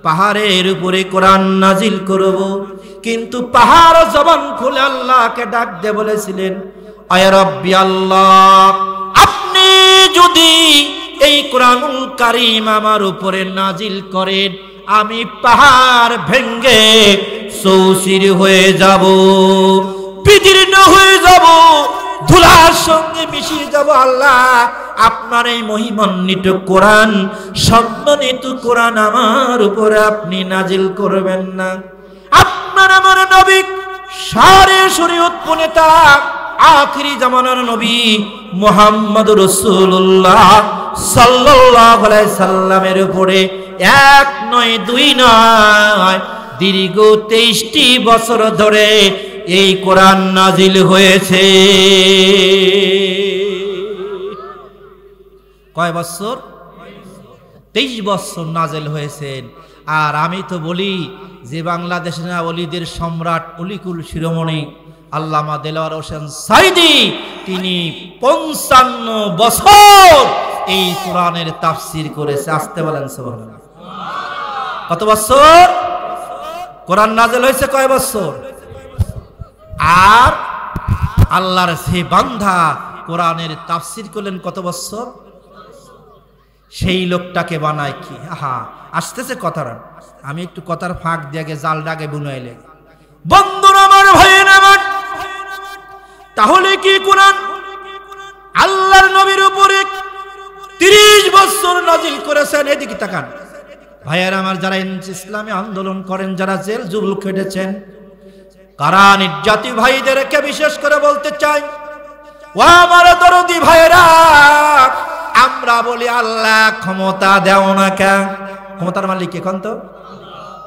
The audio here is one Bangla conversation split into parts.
পাহাড়ের উপরে কোরআন নাজিল করব। কিন্তু পাহাড় জবান খুলে আল্লাহকে ডাক দিয়ে বলেছিলেন, আয় রব্বি আল্লাহ, আপনি যদি এই কোরআনুল কারীম আমার উপরে নাজিল করেন, আমি পাহাড় ভেঙ্গে চৌচির হয়ে যাব, বিদীর্ণ হয়ে যাব, ধুলার সঙ্গে মিশিয়ে যাব। আল্লাহ, আপনার এই মহিমান্বিত কোরআন, সম্মানিত কোরআন আমার উপরে আপনি নাজিল করবেন না। আপনার আমার নবী, সারে শরীয়ত প্রণেতা, আখিরি জামানার নবী মুহাম্মদুর রাসূলুল্লাহ সাল্লাল্লাহু আলাইহি সাল্লামের উপরে এক নয় দুই নয় দীর্ঘ 23টি বছর ধরে এই কোরআন নাজিল হয়েছে। কয় বছর? 23 বছর নাজিল হয়েছেন। আর আমি তো বলি যে বাংলাদেশের ওলিদের সম্রাট, অলিকুল শিরোমণি আল্লামা দেলোয়ার হোসেন সাইদি, তিনি 55 বছর এই কোরআনের তাফসীর করেছে। আসতে বলেন সুবহানাল্লাহ। কত বছর কোরআন নাজিল হয়েছে? কয় বছর? আর আল্লাহর সে বান্দা কোরআনের তাফসীর করলেন কত বছর? সেই লোকটাকে বানায় কি? আহা, আসতেছে কথার, আমি একটু কথার ফাঁক দিয়ে জাল ডাকে বুনাইলে। বন্ধুরা আমার, ভাইয়েরা আমার, তাহলে কি কোরআন আল্লাহর নবীর উপরে 30 বছর নাজিল করেছেন? এদিকে তাকান ভাইয়েরা আমার, যারা ইসলামী আন্দোলন করেন, যারা জেল জুল খেটেছেন, কারা নির্যাতিত ভাইদেরকে বিশেষ করে বলতে চাই, ও আমার দরদি ভাইয়েরা, আমরা বলি আল্লাহ ক্ষমতা দেও না কেন? ক্ষমতার মালিক কে? কোন তো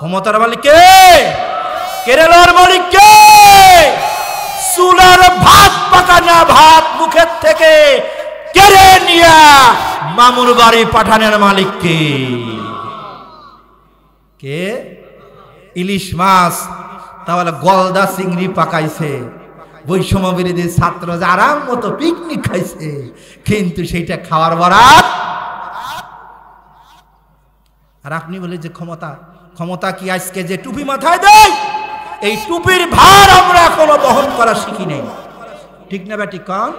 ক্ষমতার মালিক কে? কেরালার মালিক কে? চুলার ভাত পাকানা ভাত মুখের থেকে কেড়ে নিয়া মামুর বাড়ি পাঠানোর মালিক কে? কে? ইলিশ মাছ, তাহলে গলদা চিংড়ি পাকাইছে, বৈষম্য বিরোধী ছাত্র আরাম মতো পিকনিক খাইছে, কিন্তু সেইটা খাওয়ার বরাত। আর আপনি বলে যে ক্ষমতা, ক্ষমতা কি আজকে যে টুপি মাথায় দেয়, এই টুপির ভার আমরা এখনো বহন করা শিখি নাই। ঠিক না ব্যাটি কন?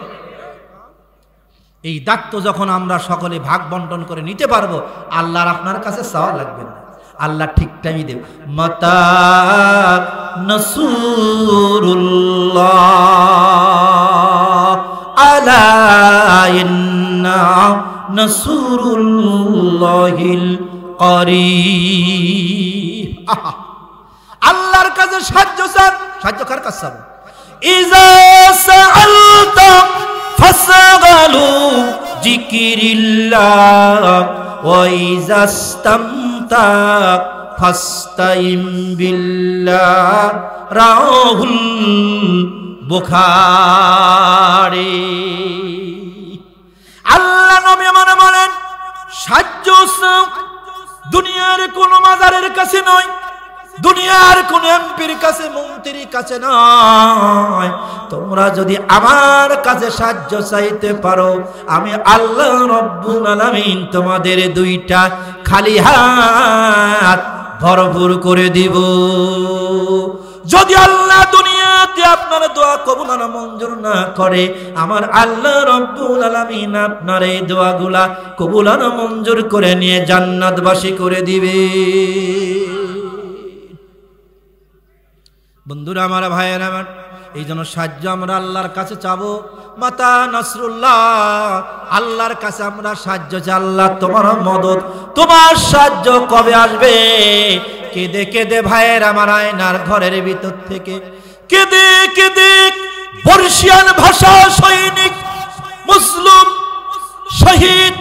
এই দায়িত্ব যখন আমরা সকলে ভাগ বন্টন করে নিতে পারবো, আল্লাহর আপনার কাছে চাওয়া লাগবে না, আল্লাহ ঠিক টাইমই দেব। মাতা নাসরুল্লাহ আলা ইন্না নাসরুল্লাহিল করিব। আল্লাহর কাছে সাহায্য চান, সাহায্য কার কাছে চান? ইজা সাআলতা ফাসগালু যিকিরিল্লাহ ওয়া ইজা ইসতামতা ফাস্তাইম বিল্লাহ। রাহুল বুখারী। আল্লাহ নবী মানে বলেন, সাহায্য দুনিয়ার কোন মাজারের কাছে নয়, দুনিয়ার কোন এমপির কাছে, মন্ত্রীর কাছে নয়। তোমরা যদি আমার কাছে সাহায্য চাইতে পারো, আমি আল্লাহ রব্বুল আলামিন তোমাদের দুইটা খালি হাত ভরপুর করে দিব। যদি আল্লাহ দুনিয়াতে আপনার দোয়া কবুল না মঞ্জুর না করে, আমার আল্লাহ রব্বুল আলামিন আপনার এই দোয়াগুলা কবুল না মঞ্জুর করে নিয়ে জান্নাতবাসী করে দিবে। বন্ধুরা আমার, ভাইয়েরা আমার, এই জন্য সাহায্য আমরা আল্লাহর কাছে চাবো। মাতা নাসরুল্লাহ, আল্লাহর কাছে আমরা সাহায্য চাই। আল্লাহ তোমার মদদ, তোমার সাহায্য কবে আসবে? কেঁদে কেঁদে ভাইয়ের আমার আয়নার ঘরের ভিতর থেকে কেঁদে কেঁদে বর্ষিয়ান ভাষা সৈনিক মুসলিম শহীদ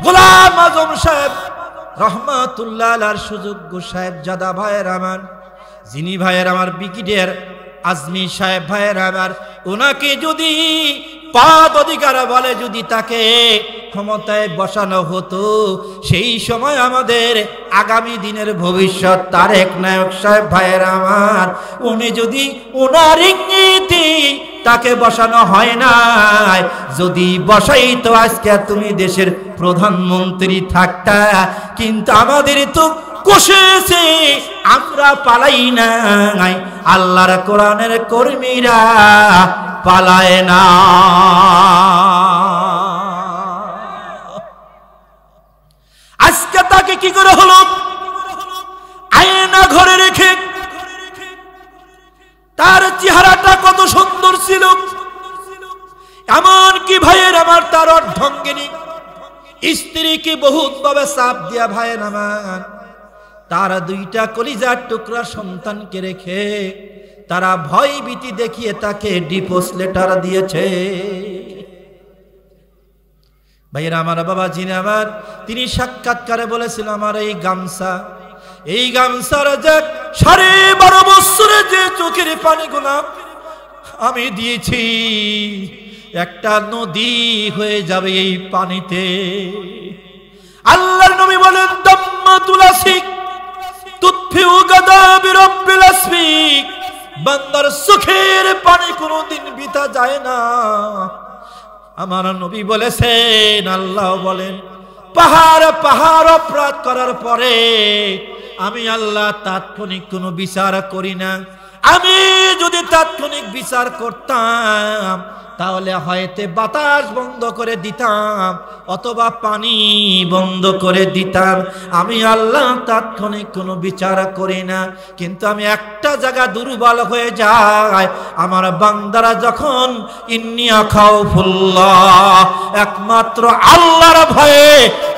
গোলাম আজম সাহেব রহমাতুল্লাহ আলাইহির সুযোগ্য সাহেব জাদা ভাইয়ের আমার, যিনি ভাইয়ের আমার ব্রিগেডিয়ার আজমি সাহেব ভাইয়ের আমার, ওনাকে যদি পদ অধিকার বলে যদি তাকে ক্ষমতায় বসানো হতো, সেই সময় আমাদের আগামী দিনের ভবিষ্যৎ তারেক নায়ক সাহেব ভাইয়ের আমার, উনি যদি ওনার ইঙ্গিতে তাকে বসানো হয় নাই, যদি বসাই তো আজকে তুমি দেশের প্রধানমন্ত্রী থাকতা। কিন্তু আমাদের তো কষেছে, আমরা পালাই নাই, আল্লাহর কোরআনের কর্মীরা পালায় না। আজকে তাকে কি করে হলো? আয়না ঘরে রেখে, তার চেহারাটা কত সুন্দর ছিল, এমন কি ভাইয়ের আমার তার অর্ধাঙ্গিনী স্ত্রীকে বহুত ভাবে চাপ দিয়া ভাইয়ের আমার তার দুইটা কলিজার টুকরা সন্তানকে রেখে তারা ভয় ভীতি দেখিয়ে তাকে ডিভোর্স লেটার দিয়েছে। ভাইয়েরা আমার, বাবা যিনি আমার, তিনি সাক্ষাৎকারে বলেছিল, আমার এই গামছার যে 12.5 বছরে যে চোখের পানিগুলা আমি দিয়েছি, একটা নদী হয়ে যাবে এই পানিতে। আল্লাহর নবী বলেন, দাম্মাতুল আসিক তুতফিউ গাদাবি রাব্বিল আসফিক, বান্দার চোখের পানি কোনোদিন বৃথা যায় না। আমার নবী বলেছেন, আল্লাহ বলেন, পাহাড় অপরাধ করার পরে আমি আল্লাহ তাৎক্ষণিক কোনো বিচার করি না। আমি যদি তাৎক্ষণিক বিচার করতাম তাহলে হয়তো বাতাস বন্ধ করে দিতাম অথবা পানি বন্ধ করে দিতাম। আমি আল্লাহ তাৎক্ষণিক কোনো বিচার করি না, কিন্তু আমি একটা জায়গা দুর্বল হয়ে যায়, আমার বান্দারা যখন ইন্নী আখাউফুল্লাহ, একমাত্র আল্লাহর ভয়ে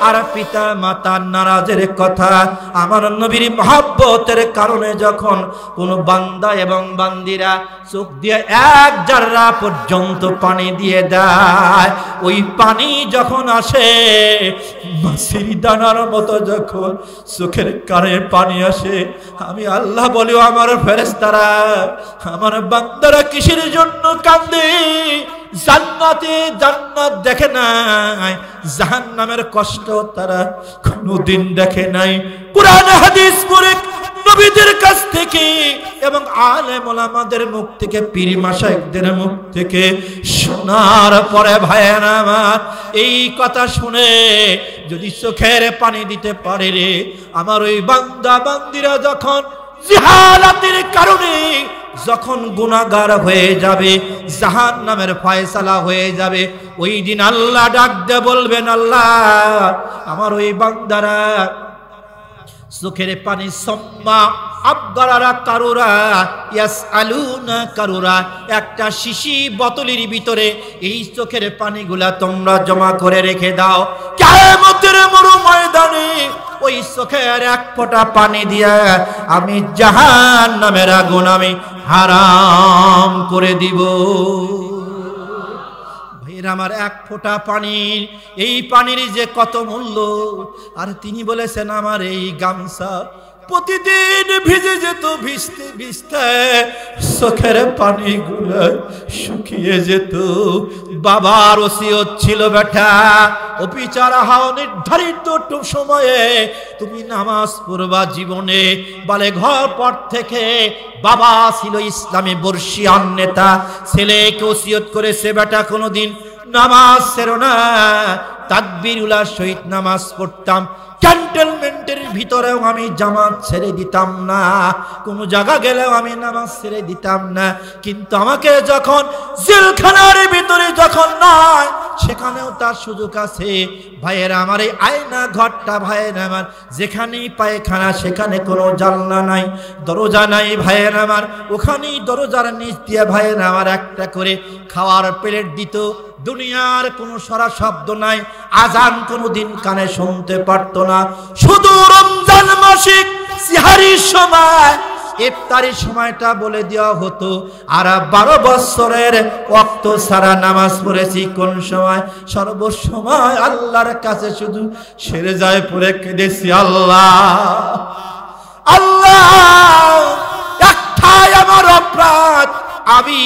আর পিতা মাতার নারাজের কথা, আমার নবীর মহব্বতের কারণে যখন কোন বান্দা এবং বান্দিরা চোখ দিয়ে 1 জাররা পর্যন্ত পানি দিয়ে দেয়, ওই পানি যখন আসে মাছির দানার মতো, যখন চোখের কানে পানি আসে, আমি আল্লাহ বলি, আমার ফেরেশতারা, আমার বান্দারা কিসের জন্য কান্দে? জান্নাতে জান্নাত দেখে নাই, জাহান্নামের কষ্ট তারা কোনদিন দেখে নাই। কুরআন হাদিস পড়ে নবীদের কাছ থেকে এবং আলেম ওলামাদের মুখ থেকে, পীর মাশায়েখদের মুখ থেকে শোনার পরে ভাইয়েরা আমার, এই কথা শুনে যদি চোখের পানি দিতে পারে রে, আমার ওই বান্দা বান্দিরা যখন জিহালাতের কারণে যখন গুনাহগার হয়ে যাবে, জাহান্নামের ফয়সালা হয়ে যাবে, ওই দিন আল্লাহ ডাক দিয়ে বলবেন, আল্লাহ আমার ওই বান্দারা চোখের পানি সম্মা আবগারারা কারুরা ইয়াসআলুনা কারুরা, একটা শিশি বোতলের ভিতরে এই চোখের পানিগুলা তোমরা জমা করে রেখে দাও, কিয়ামতের মরু ময়দানে ওই চোখের 1 ফোঁটা পানি দিয়া আমি জাহান্নামের আগুন আমি হারাম করে দিব। আমার 1 ফোঁটা পানির, এই পানির যে কত মূল্য! আর তিনি বলেছেন, আমার এই গামছা প্রতিদিন ভিজে যেত, ভিজতে ভিজতে চোখের পানিগুলো শুকিয়ে যেত। বাবার ওসিয়ত ছিল, বেটা ও বিচারা হও, নির্ধারিত সময়ে তুমি নামাজ পড়বা জীবনে। বলে ঘর পর থেকে বাবা ছিল ইসলামী বর্ষিয়ান নেতা, ছেলেকে ওসিয়ত করেছে, বেটা কোনোদিন নামাজ ছেড়ো না, তাকবীরুল্লাহ সহিত নামাজ পড়তাম, ক্যান্টনমেন্টের ভিতরেও আমি জামাত ছেড়ে দিতাম না, কোনো জায়গা গেলেও আমি নামাজ ছেড়ে দিতাম না। কিন্তু আমাকে যখন জেলখানার ভিতরে যখন নয়, সেখানেও তার সুযোগ আছে। ভাইয়েরা আমার, এই আয়না ঘরটা ভাইয়েরা আমার, যেখানেই পায়খানা সেখানে কোনো জানলা নাই, দরজা নাই ভাইয়েরা আমার, ওখানেই দরজার নিচ দিয়ে ভাইয়েরা আমার একটা করে খাওয়ার প্লেট দিত। দুনিয়ার কোনো সারা শব্দ নাই, আজান কোনোদিন কানে শুনতে পারতো না। শুধু রমজান মাসিক সিহারির সময়, ইফতারির সময়টা বলে দেওয়া হতো। আর 12 বছরের ওয়াক্ত সারা নামাজ পড়েছি কোন সময়? সর্বসময় আল্লাহর কাছে শুধু সেরে যায় পড়ে কেঁদেছি, আল্লাহ আল্লাহ, একটাই আমার অপরাধ, আমি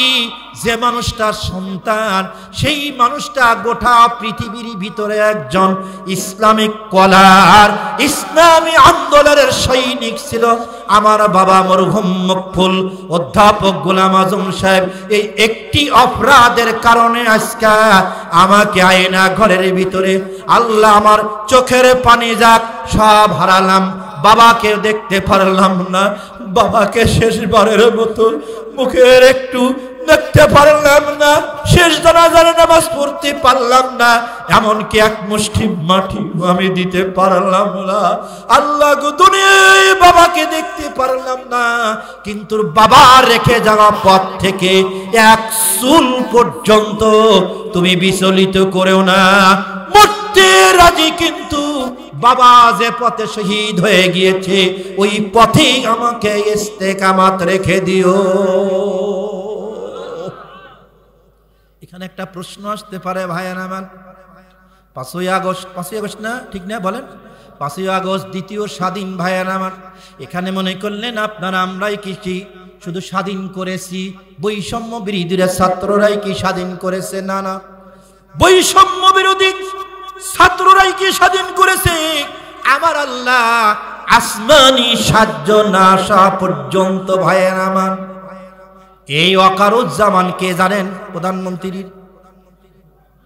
যে মানুষটার সন্তান, সেই মানুষটা গোটা পৃথিবীর ভিতরে একজন ইসলামিক কলার, ইসলামী আন্দোলনের সৈনিক ছিল। আমার বাবা মরহুম মকফুল অধ্যাপক গোলাম আজম সাহেব, এই একটি অপরাধের কারণে আজকে আমাকে আয়না ঘরের ভিতরে, আল্লাহ আমার চোখের পানি যাক সব হারালাম, বাবাকে দেখতে পারলাম না, বাবাকে শেষবারের মতো মুখের একটু দেখতে পারলাম না, শেষ জানাজার নামাজ পড়তে পারলাম না, এমনকি এক মুষ্টি মাটি আমি দিতে পারলাম না। আল্লাহ গো, দুনিয়ায় বাবাকে দেখতে পারলাম না, কিন্তু বাবা রেখে যাওয়া পথ থেকে এক চুল পর্যন্ত তুমি বিচলিত করেও না। মরতে রাজি, কিন্তু বাবা যে পথে শহীদ হয়ে গিয়েছে ওই পথেই আমাকে ইস্তেকামাত রেখে দিও। এখানে একটা প্রশ্ন আসতে পারে ভাইয়া আমার, 5ই আগস্ট না, ঠিক না বলেন? 5ই আগস্ট দ্বিতীয় স্বাধীন ভাইয়া আমার, এখানে মনে করলেন আপনারা আমরাই কি শুধু স্বাধীন করেছি, বৈষম্য বিরোধীরা ছাত্ররাই কি স্বাধীন করেছে? না না, বৈষম্য বিরোধী ছাত্ররাই কি স্বাধীন করেছে? আমার আল্লাহ আসমানি সাহায্য না আসা পর্যন্ত ভাইয়া আমার, এই ওয়াকারুজ্জামান কে জানেন? প্রধানমন্ত্রীর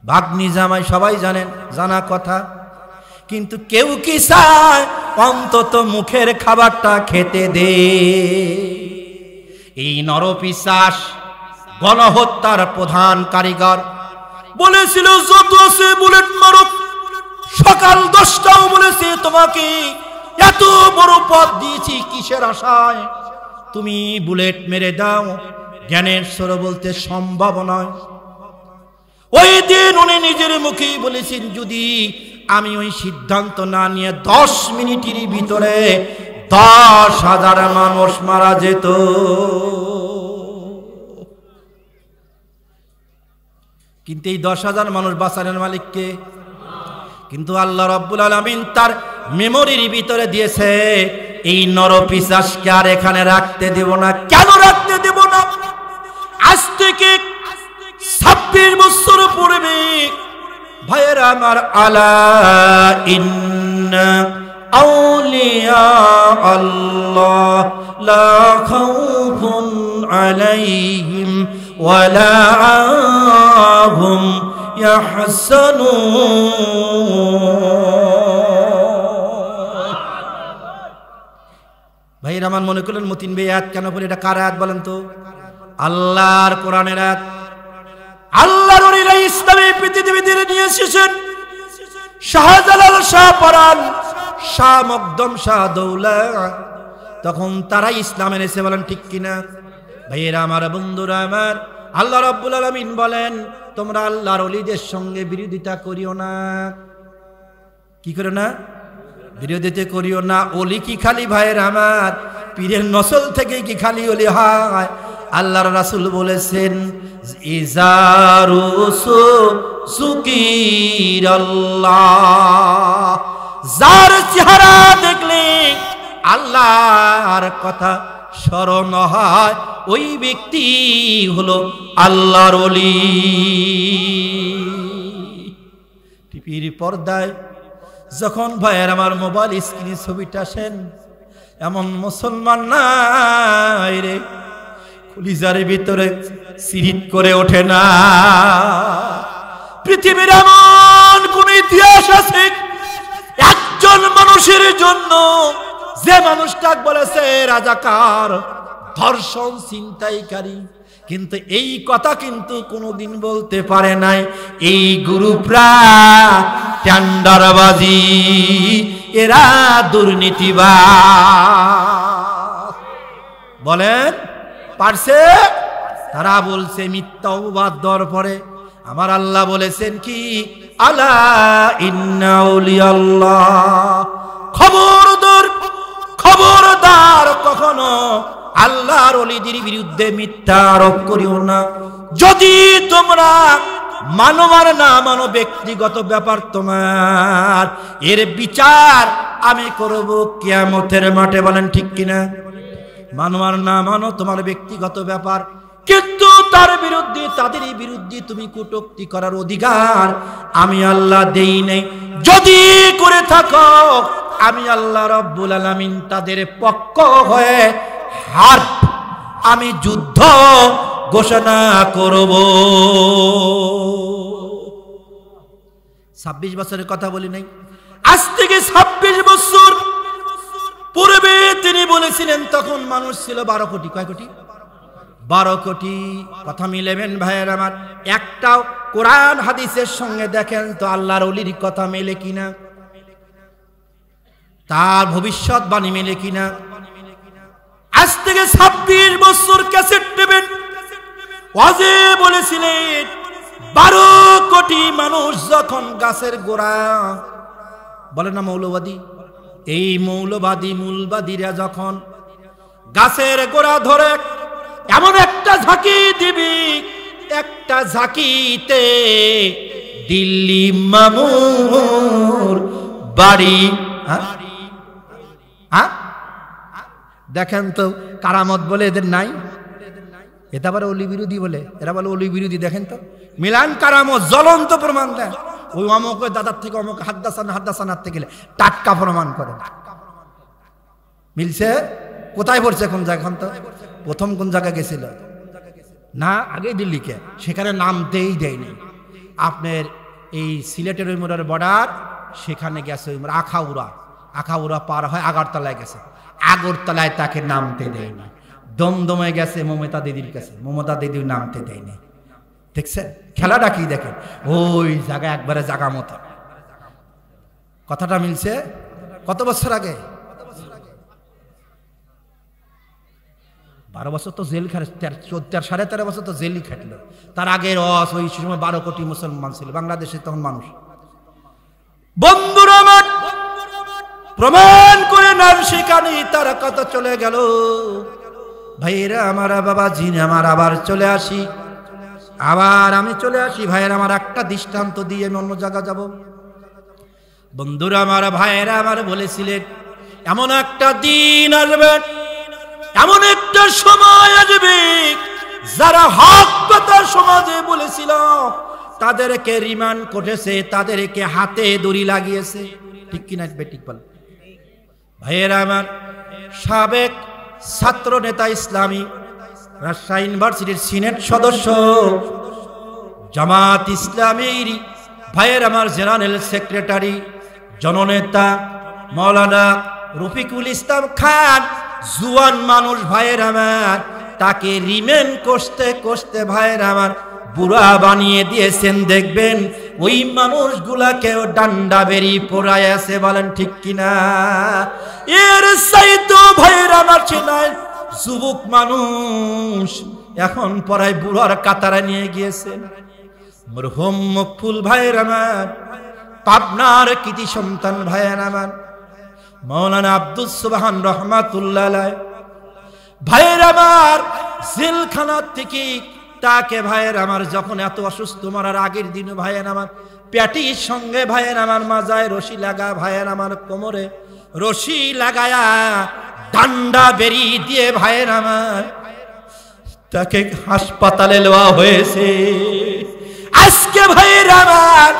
ভাগ্নি জামাই, সবাই জানেন, জানা কথা। কিন্তু কেউ কি চায় অন্তত মুখের খাবারটা খেতে দে? এই নরপিশাচ গণহত্যার প্রধান কারিগর বলেছিল যত আছে বুলেট মারো। সকাল 10টাও বলেছে তোমাকে এত বড় পথ দিয়েছি কিসের আশায় তুমি বুলেট মেরে দাও? জ্ঞানের স্বর বলতে সম্ভব নয়। ওই দিন উনি নিজের মুখেই বলেছেন, যদি আমি ওই সিদ্ধান্ত না নিয়ে 10 মিনিটের ভিতরে 10,000 মানুষ মারা যেত। কিন্তু এই 10,000 মানুষ বাঁচানোর মালিককে, কিন্তু আল্লাহ রাব্বুল আলামিন তার মেমোরির ভিতরে দিয়েছে, এই নরপিশাচকে আর এখানে রাখতে দেব না। কেন রাখতে দেব না? আজ থেকে 26 বছর পূর্বে ভাইয়েরা আমার, আলা ইন্না আউলিয়া আল্লাহ লা খাউফুন আলাইহিম ওয়ালা হুম ইয়াহসানুন। ভাইয়েরা আমার, মনে করলেন মতিন ভাই আয়াত কেন বলে? এটা কার আয়াত বলেন তো? আল্লাহর কোরআনের আয়াত। আল্লাহর ওলিরা ইসলামী পৃথিবীতে নিয়ে এসেছেন। শাহজালাল, শাহ পরান, শাহ মকদম, শাহ দৌলা, তখন তারা ইসলাম এনেছে, বলেন ঠিক কিনা? ভাইয়েরা আমার, বন্ধুরা আমার, আল্লাহ রাব্বুল আলামিন বলেন, তোমরা আল্লাহর ওলিদের সঙ্গে বিরোধিতা করিও না। কি করো না? বিরোধিতা করিও না। ওলি কি খালি ভাইয়ের আমার পীরের নসল থেকে কি খালি ওলি হয়? আল্লাহর রাসূল বলেছেন, ইজারুসু যুকিরাল্লাহ, যার চেহারা দেখলে আল্লাহর কথা স্মরণ হয়, ওই ব্যক্তি হলো আল্লাহর ওলি। টিভির পর্দায় যখন ভাইয়ের আমার মোবাইল স্ক্রিনে ছবিটা আসেন, এমন মুসলমান নাই রে কলিজার ভিতরে সিরিত করে ওঠে না। পৃথিবীর এমন কোন ইতিহাস আছে একজন মানুষের জন্য যে মানুষটা বলেছে রাজাকার, ধর্ষণ, ছিনতাইকারী, কিন্তু এই কথা কিন্তু কোনোদিন বলতে পারে নাই এই গ্রুপরা টেন্ডারবাজি, এরা দুর্নীতিবাজ। বলেন পারছে? তারা বলছে মিথ্যা অপবাদ দেওয়ার পরে আমার আল্লাহ বলেছেন কি, আলা ইন্না আউলিয়াল্লাহ, খবরদার কখনো আল্লাহর ওলিদের বিরুদ্ধে মিথ্যা আরোপ করিও না। যদি তোমরা মানো আর না মানো ব্যক্তিগত ব্যাপার তোমার, এর বিচার আমি করব কিয়ামতের মাঠে। বলেন ঠিক কিনা? মানো আর না মানো তোমার ব্যক্তিগত ব্যাপার, কিন্তু তার বিরুদ্ধে, তাদের বিরুদ্ধে তুমি কটূক্তি করার অধিকার আমি আল্লাহ দেই নাই। যদি করে থাকো, আমি আল্লাহ রাব্বুল আলামিন তাদের পক্ষ হয়ে আমি যুদ্ধ ঘোষণা করব। 26 বছরের কথা বলি নাই, আজ থেকে 26 বছর পূর্বে তিনি বলেছিলেন তখন মানুষ ছিল 12 কোটি। কয় কোটি? 12 কোটি। কথা মিলেবেন ভাইয়ের আমার? একটাও কোরআন হাদিসের সঙ্গে দেখেন তো আল্লাহর ওলির কথা মেলে কিনা, তার ভবিষ্যৎবাণী মেলে কিনা। আজ থেকে 26 বছর ক্যাসেট নেবেন, ওয়াজে বলেছিলেন 12 কোটি মানুষ যখন গাছের গোড়া, বলে না মৌলবাদী, এই মৌলবাদী মূলবাদীরা যখন গাছের গোড়া ধরে এমন একটা ঝাঁকি দিবি, একটা ঝাঁকিতে দিল্লি মামুর বাড়ি। দেখেন তো কারামত বলে এদের নাই, এটা আবার অলি বিরোধী বলে, এরা বলে অলি বিরোধী। দেখেন তো মিলান কারামত জ্বলন্ত প্রমাণ দেন। ওই অমুক দাদার থেকে অমুক হাদ্দাসান হাঁটতে গেলে টাটকা প্রমাণ করে। মিলছে? কোথায় পড়ছে? কোন জায়গা? তো প্রথম কোন জায়গা গেছিল না? আগে দিল্লিকে, সেখানে নামতেই দেয়নি। আপনার এই সিলেটের ওই মোড়ের বর্ডার, সেখানে গেছে ওই আখাউড়া পার হয় আগরতলায় গেছে, আগরতলায় তাকে নামতে দেয়নি। দমদমে গেছে মমতা দিদির কাছে, মমতা দিদির নামতে দেয়নি। দেখছেন খেলাটা কি? দেখেন ওই জায়গা একবারে জায়গা মতো। কথাটা মিলছে? কত বছর আগে? 12 বছর তো জেল খাটে, 13.5 বছর তো জেলই খাটলো। তার আগে ওই সময় 12 কোটি মুসলমান ছিল বাংলাদেশে তখন মানুষ। বন্ধুরা আমার প্রমাণ করে নাম সেখানে তারা কত চলে গেল। ভাইয়েরা আমার, বাবা জিন আমার, আবার চলে আসি, আবার আমি চলে আসি ভাইয়েরা আমার। একটা দৃষ্টান্ত দিয়ে আমি অন্য জায়গা যাব। বন্ধুরা আমার, ভাইয়েরা আমার বলেছিলেন এমন একটা দিন আসবে, এমন একটা সময় আসবে, যারা হক কথা সমাজে বলেছিল তাদেরকে রিমান্ড করেছে, তাদেরকে হাতে দড়ি লাগিয়েছে। ঠিক কিনা? ঠিক বল ভাইয়েরা আমার। সাবেক ছাত্র নেতা, ইসলামী রাজশাহী ইউনিভার্সিটির সিনেট সদস্য, জামাত ইসলামীর ভাইয়ের আমার জেনারেল সেক্রেটারি, জননেতা মাওলানা রফিকুল ইসলাম খান, জুয়ান মানুষ ভাইয়ের আমার, তাকে রিমেন্ড কষতে ভাইয়ের আমার বুড়া বানিয়ে দিয়েছেন। দেখবেন ওই মানুষগুলাকেও ডান্ডা বেরি পড়ায় আছে। বলেন ঠিক কিনা? এর চাইতো ভাইয়ের আমার চেনায় যুবক মানুষ এখন পড়ায় বুড়ার কাতারে নিয়ে গিয়েছেন। মরহুম মকফুল ভাইয়ের আমার, পাবনার কৃতি সন্তান ভাইয়ের আমার, মাওলানা আব্দুস সুবহান রহমাতুল্লাহ আলাইহি ভাইয়ের আমার জেলখানা থেকে তাকে ভাইয়ের আমার যখন এত অসুস্থ, মারার আগের দিন ভাইয়ের আমার প্যাটির সঙ্গে ভাইয়ের আমার মাজায় রশি লাগা, ভাইয়ের আমার কোমরে রশি লাগায়া ডান্ডা বেরি দিয়ে ভাইয়ের আমার তাকে হাসপাতালে লওয়া হয়েছে। আজকে ভাইয়ের আমার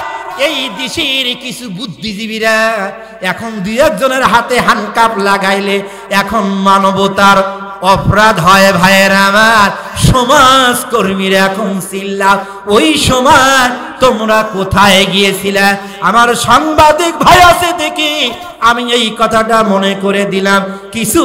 এই দেশের কিছু বুদ্ধিজীবীরা এখন 2-1 হাতে হ্যান্ডকাপ লাগাইলে এখন মানবতার অপরাধ হয়। ভাইয়ের আমার সমাজ কর্মীরা এখন চিল্লাও, ওই সময় তোমরা কোথায় গিয়েছিলে? আমার সাংবাদিক ভাই আছে দেখি আমি এই কথাটা মনে করে দিলাম। কিছু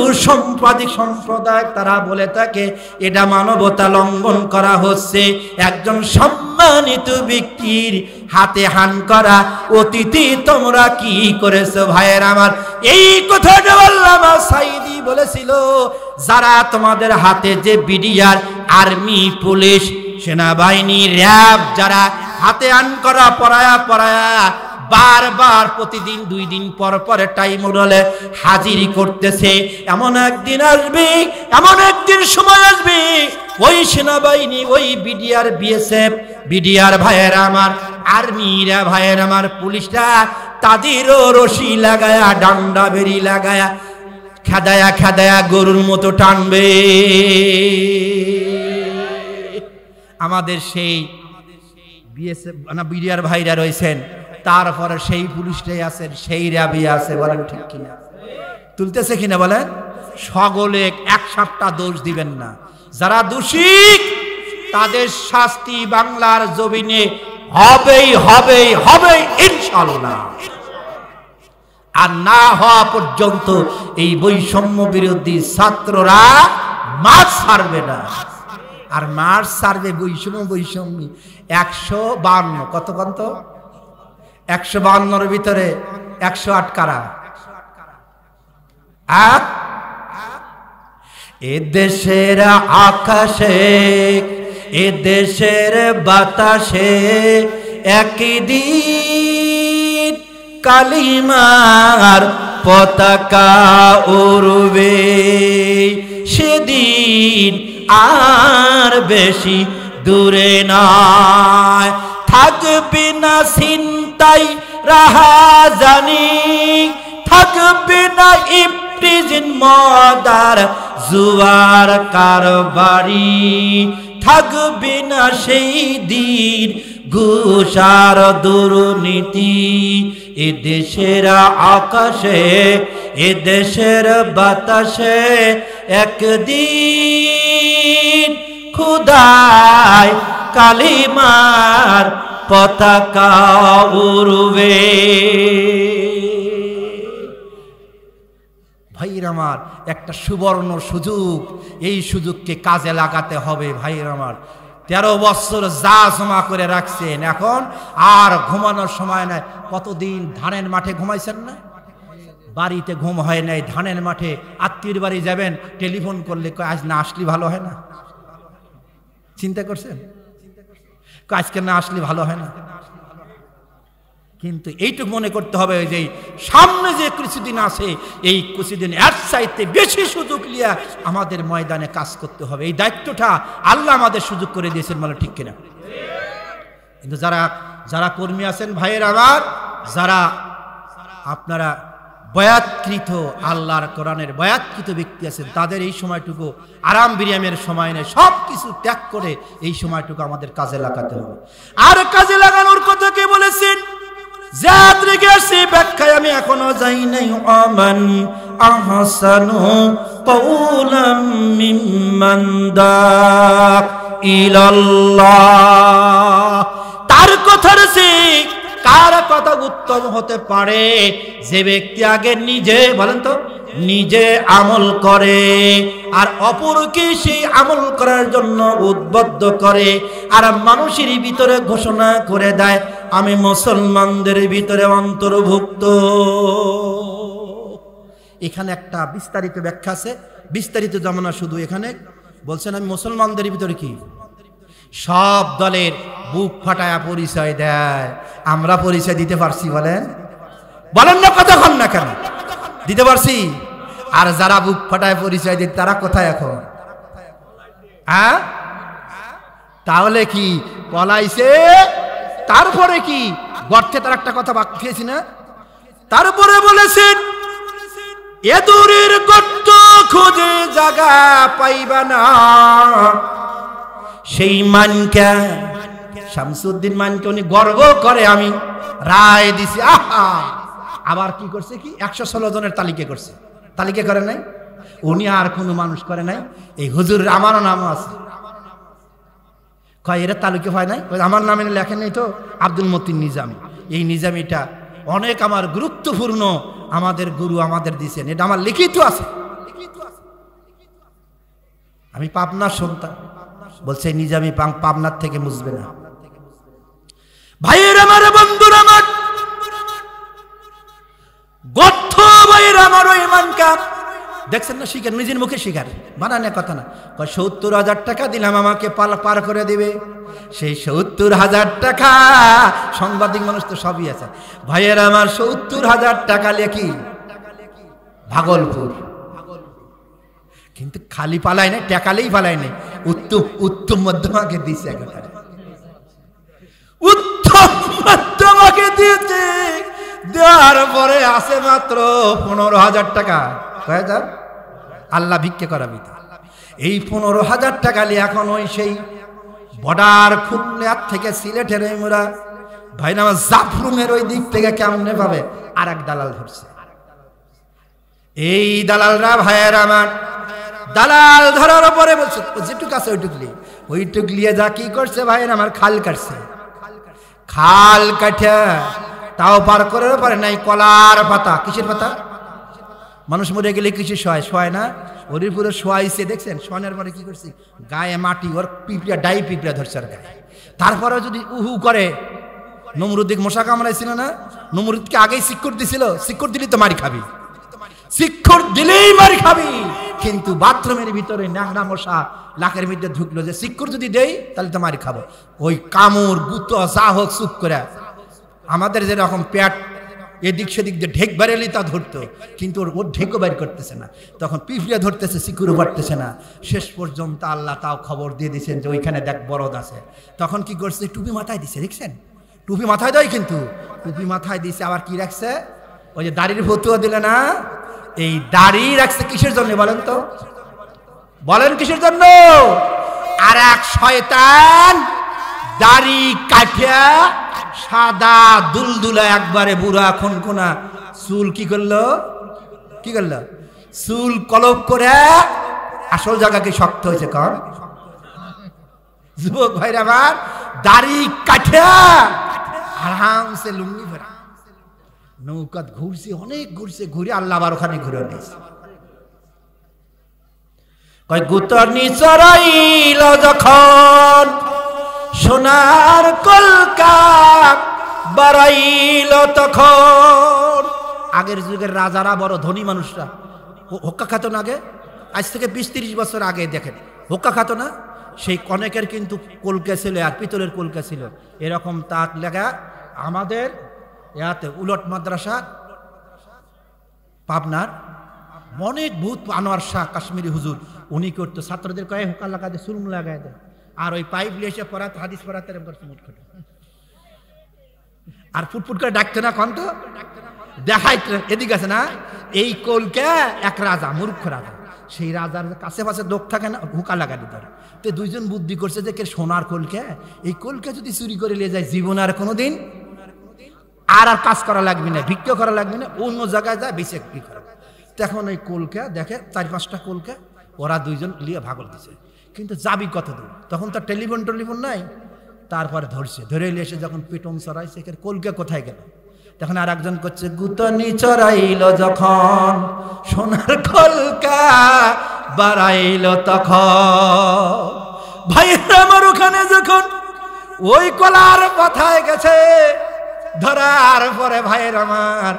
সম্প্রদায় তারা বলে থাকে এটা মানবতা লঙ্ঘন করা হচ্ছে। একজন সম্মানিত ব্যক্তির হাতে হান করা অতিথি তোমরা কি করেছো? ভাইয়ের আমার এই কথাটা আল্লামা সাঈদী বলেছিল, যারা তোমাদের হাতে যে বিডিআর, আর্মি, পুলিশ, সেনাবাহিনী, র্যাব যারা হাতে আন করা পড়ায়া বারবার প্রতিদিন 2 দিন পর পরে টাইম হলে হাজিরি করতেছে, এমন একদিন আসবে, এমন একদিন সময় আসবে ওই সেনাবাহিনী, ওই বিডিআর, বিএসএফ, বিডিআর ভাইয়ের আমার, আর্মিরা ভাইয়ের আমার, পুলিশরা তাদেরও রশি লাগায়া, ডান্ডা বেরি লাগায়া খেদায়া গরুর মতো টানবে। আমাদের সেই বিএসএফ না বিডিআর ভাইরা রয়েছেন, তারপরে সেই পুলিশটাই আছেন, সেই র্যাবই আছে। বলেন ঠিক কিনা? তুলতেছে কিনা বলেন? সকলে 1 সপ্তাহ দোষ দিবেন না। যারা দোষী তাদের শাস্তি বাংলার জমিনে হবেই ইনশাআল্লাহ। আর না হওয়া পর্যন্ত এই বৈষম্য বিরোধী ছাত্ররা মাঠ ছাড়বে না। আর মাঠ ছাড়বে বৈষম্য 152 কত 152 ভিতরে 108 কারা? এ দেশের আকাশে এ দেশের বাতাসে একদিন কালিমার পতাকা উড়বে, সেদিন আর বেশি দূরে নয়। থাকবে না চিন্তাই রাহাজানি, থাকবে না ইপ্রিজিন মদার জুয়ার কারবারি, থাকবে না সেই দিন ঘুষার দুর্নীতি। এ দেশের আকাশে এ দেশের বাতাসে একদিন খুদায় কালিমার পতাকা উড়বে। ভাইয়ের আমার, একটা সুবর্ণ সুযোগ, এই সুযোগকে কাজে লাগাতে হবে। ভাইয়ের আমার, 13 বছর যা জমা করে রাখছেন, এখন আর ঘুমানোর সময় নাই। কতদিন ধানের মাঠে ঘুমাইছেন না? বাড়িতে ঘুম হয় নাই, ধানের মাঠে আত্মীয়র বাড়ি যাবেন, টেলিফোন করলে আজ না আসলে ভালো হয় না? চিন্তা করছেন? আজকে না আসলে ভালো হয় না? কিন্তু এইটুকু মনে করতে হবে যে সামনে যে কিছুদিন আছে, এই কিছুদিন এর চাইতে বেশি সুযোগ লিয়া আমাদের ময়দানে কাজ করতে হবে। এই দায়িত্বটা আল্লাহ আমাদের সুযোগ করে দিয়েছেন, বলে ঠিক কিনা? কিন্তু যারা কর্মী আছেন ভাইয়ের আমার, যারা আপনারা বয়াতকৃত আল্লাহর কোরআনের বয়াতকৃত ব্যক্তি আছেন, তাদের এই সময়টুকু আরাম বিরামের সময় নেই, সব কিছু ত্যাগ করে এই সময়টুকু আমাদের কাজে লাগাতে হবে। আর কাজে লাগানোর কথা কে বলেছেন? ব্যাখ্যায় আমি এখনো যাই নাই। আমান আহসানু কওলাম মিম্মান দাআ ইলাল্লাহ। তার কথার চেয়ে কার কথা উত্তম হতে পারে? যে ব্যক্তি আগে নিজে, বলেন তো, নিজে আমল করে আর অপরকে সেই আমল করার জন্য উদ্বুদ্ধ করে, আর মানুষের ভিতরে ঘোষণা করে দেয় আমি মুসলমানদের ভিতরে অন্তর্ভুক্ত। এখানে একটা বিস্তারিত ব্যাখ্যা আছে, বিস্তারিত জামানা শুধু এখানে বলছেন আমি মুসলমানদের ভিতরে কি সব দলের বুক ফাটায়া পরিচয় দেয়। আমরা পরিচয় দিতে পারছি? বলেন না, কতক্ষণ না কেন দিতে পারছি? আর যারা বুক ফাটায় পরিচয় দিত তারা কোথায় এখন? তাহলে কি পলাইছে? তারপরে কি গর্তে তার একটা কথা বাকি খেয়েছি না? তারপরে বলেছেন এদুরের গর্ত খুঁজে জায়গা পাইবা না। সেই মানকে শামসুদ্দিন মানকে উনি গর্ব করে আমি রায় দিছি। আহা, আবার কি করছে? কি 116 জনের তালিকা করছে। তালিকা করে নাই উনি, আর কোনো মানুষ করে নাই। এই হুজুর আমারও নাম আছে, কয় এরা তালিকা হয় নাই, আমার নামে লেখেন নাই তো, আব্দুল মতিন নিজামী। এই নিজামীটা অনেক আমার গুরুত্বপূর্ণ, আমাদের গুরু আমাদের দিয়েছেন, এটা আমার লিখিত আছে। আমি পাবনার সন্তান, বলছে নিজামী পাবনার থেকে মুছবে না। ভাইয়ের আমার, বন্ধুর আমার, গর্থ ভাইয়ের আমার, ওই ইমানকা দেখছেন না? শিকার, নিজের মুখে শিকার, বানানো কথা না। 70,000 টাকা দিলাম আমাকে পার করে দিবে। সেই 70,000 টাকা, সাংবাদিক মানুষ তো সবই আছে ভাইয়ের আমার, 70,000 টাকা লেখি ভাগলপুর। কিন্তু খালি পালাই নাই, টাকালেই পালাই নাই, উত্তম মধ্যমাকে দিয়েছে, উত্তম মধ্যমাকে দিয়েছে। দেওয়ার পরে আছে মাত্র 15,000 টাকা। আল্লাহ ভিক্ষে করাবি। এই 15,000 টাকা নিয়ে এখন ওই সেই বর্ডার খুলনার থেকে সিলেটের এই মোরা ভাই নামা জাফরুমের ওই দিক থেকে কেমনে পাবে আর এক দালাল ধরছে। এই দালালরা ভাইয়ের আমার, দালাল ধরার পরে বলছে যেটুক আছে ওইটুক লিয়ে যা কি করছে ভাইয়ের আমার, খাল কাটছে। খাল কাটা তাও পার করে পারে নাই কলার পাতা। কিসের পাতা? মানুষ মরে গেলে কিছু শোয় না, ওর পুরো শোয়াইছে দেখছেন। শোয়ানোর পরে কি করছে, গায়ে মাটি, ওর পিঁপড়া ডাই পিঁপড়া ধরছে আর গায়ে। তারপরে যদি উহু করে, নমরুদ মশা কামড়াইছিল না, নমরুদকে আগেই শিক্ষর দিছিল, শিক্ষর দিলেই তো মারি খাবি, শিক্ষর দিলেই মারি খাবি। কিন্তু বাথরুমের ভিতরে ন্যাংরা মশা লাকের মধ্যে ঢুকলো, যে শিক্ষর যদি দেই তাহলে তো মারি খাবো। ওই কামড় গুতো যা হোক চুপ করে, আমাদের যেরকম পেট এদিক সেদিক দিয়ে ঢেক বেরেলি তা ধরতো, কিন্তু ওর ঢেকও বের করতেছে না। তখন পিঁপড়া ধরতেছে, শিকুরও পারতেছে না। শেষ পর্যন্ত আল্লাহ তাও খবর দিয়ে দিয়েছেন যে ওইখানে দেখ বরদ আছে। তখন কি করছে, টুপি মাথায় দিছে, দেখছেন? টুপি মাথায় দেয়, কিন্তু টুপি মাথায় দিছে, আবার কি রাখছে, ওই যে দাড়ির ফতুয়া দিলে না, এই দাড়ি রাখছে কিসের জন্য বলেন তো? বলেন কিসের জন্য? আর এক শয়তান দাড়ি কাটিয়া সাদা দুলদুলা একবারে বুড়া খুনখুনা চুল কি করলো, চুল কলপ করে আসল জায়গা কি শক্ত হয়েছে কর যুবক ভাইরা আমার, দাড়ি কাটিয়া আরামসে লুঙ্গি ভরা নৌকাত ঘুরছে, অনেক ঘুরছে, ঘুরে আল্লাহ আবার ওখানে ঘুরে নিয়েছে। কয় গুতনি চড়াইল যখন সোনার কলকা বাড়াইল তখন। আগের যুগের রাজারা, বড় ধনী মানুষরা হোক্কা খাত না আগে, আজ থেকে 20-30 বছর আগে দেখেন হোক্কা খাত না। সেই কনেকের কিন্তু কলকা ছিল, আর পিতলের কলকা ছিল এরকম তাক লাগা। আমাদের ইয়াতে উলট মাদ্রাসা পাবনার অনেক ভূত, আনোয়ার শাহ কাশ্মীরি হুজুর, উনি করতো ছাত্রদের কয়ে হোক্কা লাগা দেয়, সুরুম লাগাই দেয়, আর ওই পাইপ লিয়ে পড়াতে, হাদিস পড়াতে আর ফুটফুট করে ডাকতে না, কন্ত দেখাই এদিকে আছে না। এই কলকে এক রাজা, মূর্খ রাজা, সেই রাজার কাছে পাশে লোক থাকে না, হুকা লাগা দিতে। তো দুইজন বুদ্ধি করছে যে কে সোনার কলকে, এই কলকে যদি চুরি করে নিয়ে যায়, জীবন আর কোনোদিন আর কাজ করা লাগবে না, ভিক্ষা করা লাগবে না, অন্য জায়গায় যায় বেশি বিক্রি করে। তখন ওই কলকে দেখে 4-5টা কলকে, ওরা দুইজন লিয়ে ভাগল দিছে, কিন্তু যাবি কত দূর, তখন তার টেলিফোন নাই। তারপরে ধরছে, ধরে নিয়ে এসে যখন পিটন চড়াইছে, কলকে কোথায় গেল, তখন আর একজন করছে গুতনি চড়াইল যখন সোনার কলকা বাড়াইল তখন। ভাইরা আমার ওখানে যখন ওই কলার কথায় গেছে ধরার পরে, ভাইয়ের আমার,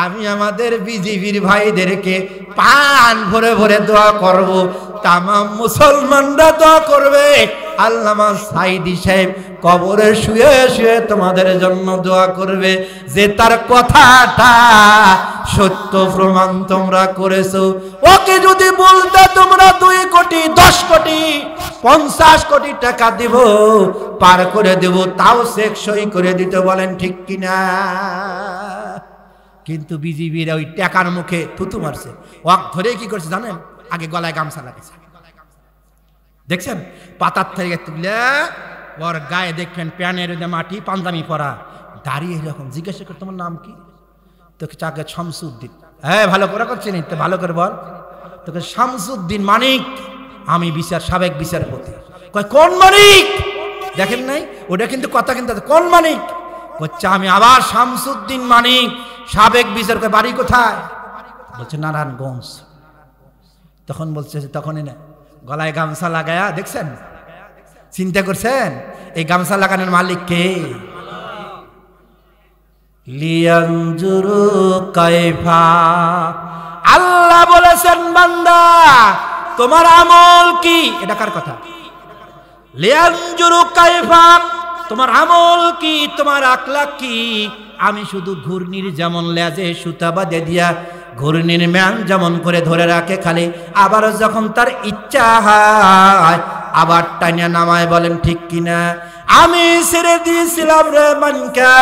আমি আমাদের বিজিবির ভাইদেরকে পান ভরে ভরে দোয়া করব, তামাম মুসলমানরা দোয়া করবে, আল্লামা সাইদি সাহেব কবরে শুয়ে শুয়ে তোমাদের জন্য দোয়া করবে, যে তার কথাটা সত্য প্রমাণ তোমরা করেছো। ওকে যদি বলতে তোমরা 2 কোটি 10 কোটি 50 কোটি টাকা দিব, পার করে দেব, তাও চেক সই করে দিতে, বলেন ঠিক কিনা? কিন্তু বিজিবির ওই টাকার মুখে থুতু মারছে। ওয়াক ধরে কি করছে জানেন, আগে গলায় গামছা লাগাইছে, দেখছেন পাতার থেকে তুলে ওর গায়ে দেখবেন প্যানের মাটি, পাঞ্জামি পরা, দাঁড়িয়ে এরকম। জিজ্ঞাসা করে তোমার নাম কি? তোকে চাকে শামসুদ্দিন। হ্যাঁ ভালো করে করছেন, ভালো করে বল। তোকে শামসুদ্দিন মানিক, আমি সাবেক বিচারপতি। কয় কোন মানিক? দেখেন নাই ওটা কিন্তু কথা, কিন্তু কোন মানিক? বলছে আমি আবার শামসুদ্দিন মানিক, সাবেক বিচারপতি। বাড়ি কোথায়? বলছে নারায়ণগঞ্জ। তখন বলছে, তখনই না গলায় গামছা লাগায়া, দেখছেন, চিন্তা করছেন এই গামছা লাগানোর মালিক কে? লিয়ানজুরু কাইফা, আল্লাহ বলেছেন বান্দা তোমার আমল কি? এটা কার কথা? লিয়ানজুরু কাইফা, তোমার আমল কি, তোমার আখলাক কি? আমি শুধু ঘূর্ণির যেমন লেজে সুতা বাঁধে দিয়া ঘূর্ণির ম্যান যেমন করে ধরে রাখে খালি, আবার যখন তার ইচ্ছা হয় আবার টাইনা নামায়, বলেন ঠিক কিনা? আমি ছেড়ে দিয়েছিলাম রে মানকা,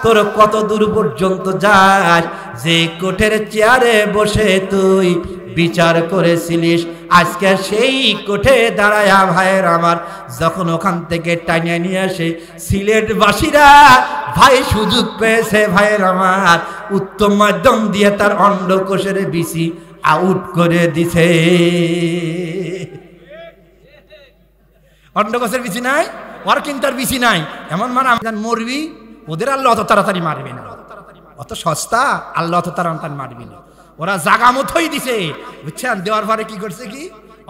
তোর কত দূর পর্যন্ত যাস, যে কোঠের চেয়ারে বসে তুই বিচার করেছিলিস, আজকে সেই কোঠে দাঁড়ায়া ভাইয়ের আমার যখন ওখান থেকে টাইনা নিয়ে আসে সিলেটবাসীরা, ভাই সুযোগ পেয়েছে ভাইয়ের আমার, উত্তম মাধ্যম দিয়ে তার অন্ডকোষের বিসি আউট করে দিছে। অন্ডকোষের বিসি নাই, ওর কিন্তু আর বিসি নাই, এমন মানে আমি মরবি ওদের আল্লাহ অত তাড়াতাড়ি মারবে না, অত সস্তা, আল্লাহ অত তাড়াতাড়ি মারবে না। ওরা জাগা মতোই দিছে, বুঝছেন? দেওয়ার পরে কি করছে, কি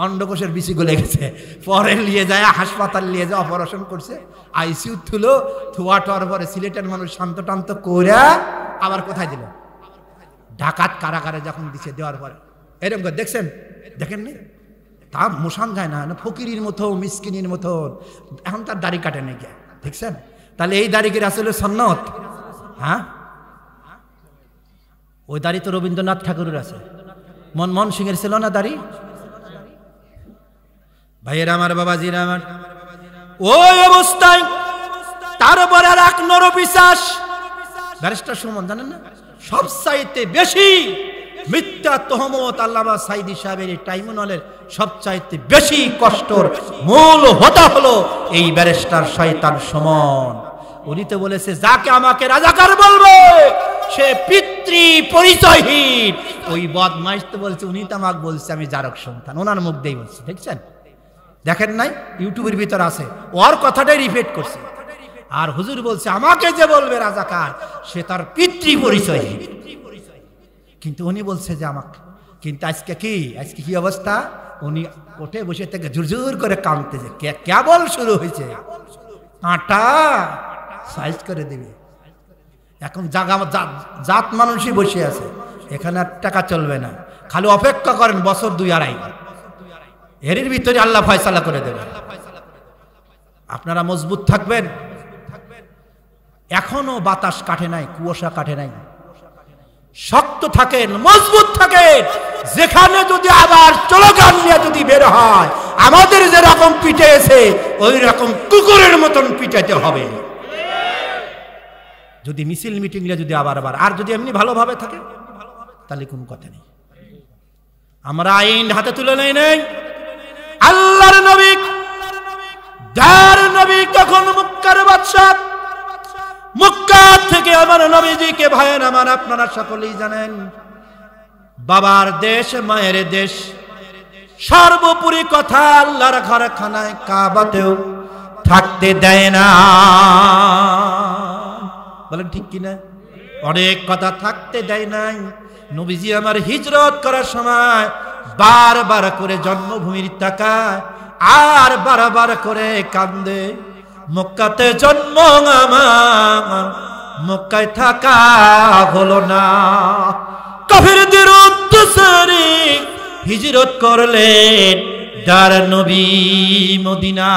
অন্ডকোষের বিচি গলে গেছে, পরে নিয়ে যায় হাসপাতাল, নিয়ে যায় অপারেশন করছে, আইসিইউ থুলো, থুয়াটার পরে সিলেটের মানুষ শান্ত টান্ত করে আবার কোথায় দিল, ঢাকাত কারাগারে যখন দিছে, দেওয়ার পরে এরকম করে দেখছেন, দেখেন নি? তা মুসাঙ্গায় না, ফকিরির মতো মিসকিনের মতো, এখন তার দাড়ি কাটে নাকি, দেখছেন? তাহলে এই দাড়ি কি আসলে সন্ন্যত? হ্যাঁ, ওই দাড়ি তো রবীন্দ্রনাথ ঠাকুরের আছে, মনমোহন সিং এর ছিল না দাড়ি? ভাইয়ের আমার, বাবাজিরা আমার, ওই অবস্থায় তারপরে আর এক নরপিশাচ, ব্যারিস্টার সুমন জানেন না, সবচাইতে বেশি মিথ্যা তহমত আল্লামা সাইদি সাহেবের এই ট্রাইব্যুনালের সবচাইতে বেশি কষ্টর মূল হোতা হলো এই ব্যারিস্টার শয়তান সুমন। উনি তো বলেছে, যাকে আমাকে রাজাকার বলবে সে পিতৃ পরিচয়হীন। ওই বদমাইশ তো বলছে, উনি তো আমাকে বলছে আমি জারক সন্তান, ওনার মুখ দিয়ে বলছে, দেখছেন? দেখেন নাই, ইউটিউবের ভিতর আছে, ওর কথাটাই রিপিট করছে। আর হুজুর বলছে, আমাকে যে বলবে রাজাকার সে তার পিতৃ পরিচয়হীন। কিন্তু উনি বলছে যে আমাকে, কিন্তু আজকে কি অবস্থা, উনি কোর্টে বসে থেকে জোর করে কাঁদতেছে, কেবল শুরু হয়েছে, কাঁটা সাইজ করে দেবে। এখন জাত মানুষই বসে আছে, এখানে আর টাকা চলবে না, খালি অপেক্ষা করেন বছর 2-2.5, এর ভিতরে আল্লাহ ফয়সালা করে দেবে। আপনারা মজবুত থাকবেন, এখনো বাতাস কাটে নাই, কুয়াশা কাটে নাই, শক্ত থাকেন, মজবুত থাকেন। যেখানে যদি আবার স্লোগান নিয়ে যদি বের হয়, আমাদের যেরকম পিটেছে ওই রকম কুকুরের মতন পিটাতে হবে। যদি মিছিল মিটিং নিয়ে যদি আবার আর যদি এমনি ভালোভাবে থাকে তাহলে কোনো কথা নেই। আমরা আইন হাতে তুলে নেই। আল্লাহর নবী, যার নবী কখন মক্কার বাদশা, মক্কা থেকে আমার নবীজিকে ভাইয়ের আমার, আপনারা সকলেই জানেন, বাবার দেশ, মায়ের দেশ, সর্বোপরি কথা আল্লাহর ঘরখানায় কাবাতেও থাকতে দেয় না। বলেন ঠিক কিনা? অনেক কথা থাকতে দেয় নাই। নবীজি আমার হিজরত করার সময় বারবার করে জন্মভূমির তাকায় আর বারবার করে কান্দে, মক্কাতে জন্ম আমার, মক্কায় থাকা হলো না। কাফেরদের অত্যাচারে হিজরত করলেন যার নবী মদিনা।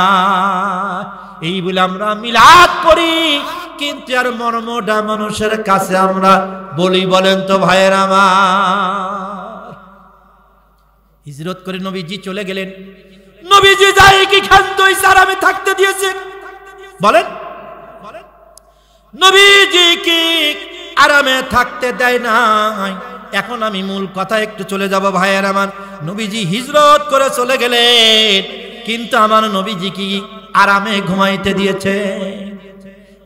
এই বলে আমরা মিলাদ করি, কিন্তু আর মর্মটা মানুষের কাছে আমরা বলি, বলেন তো ভাইয়ের আমার? হিজরত করে নবীজি চলে গেলেন। নবীজি যাই কি খাদ্য আরামে থাকতে দিয়েছে? বলেন, নবীজি কি আরামে থাকতে দেয় নাই? এখন আমি মূল কথা একটু চলে যাব ভাইয়ের আমার। নবীজি হিজরত করে চলে গেলেন, কিন্তু আমার নবীজি কি আরামে ঘুমাইতে দিয়েছে?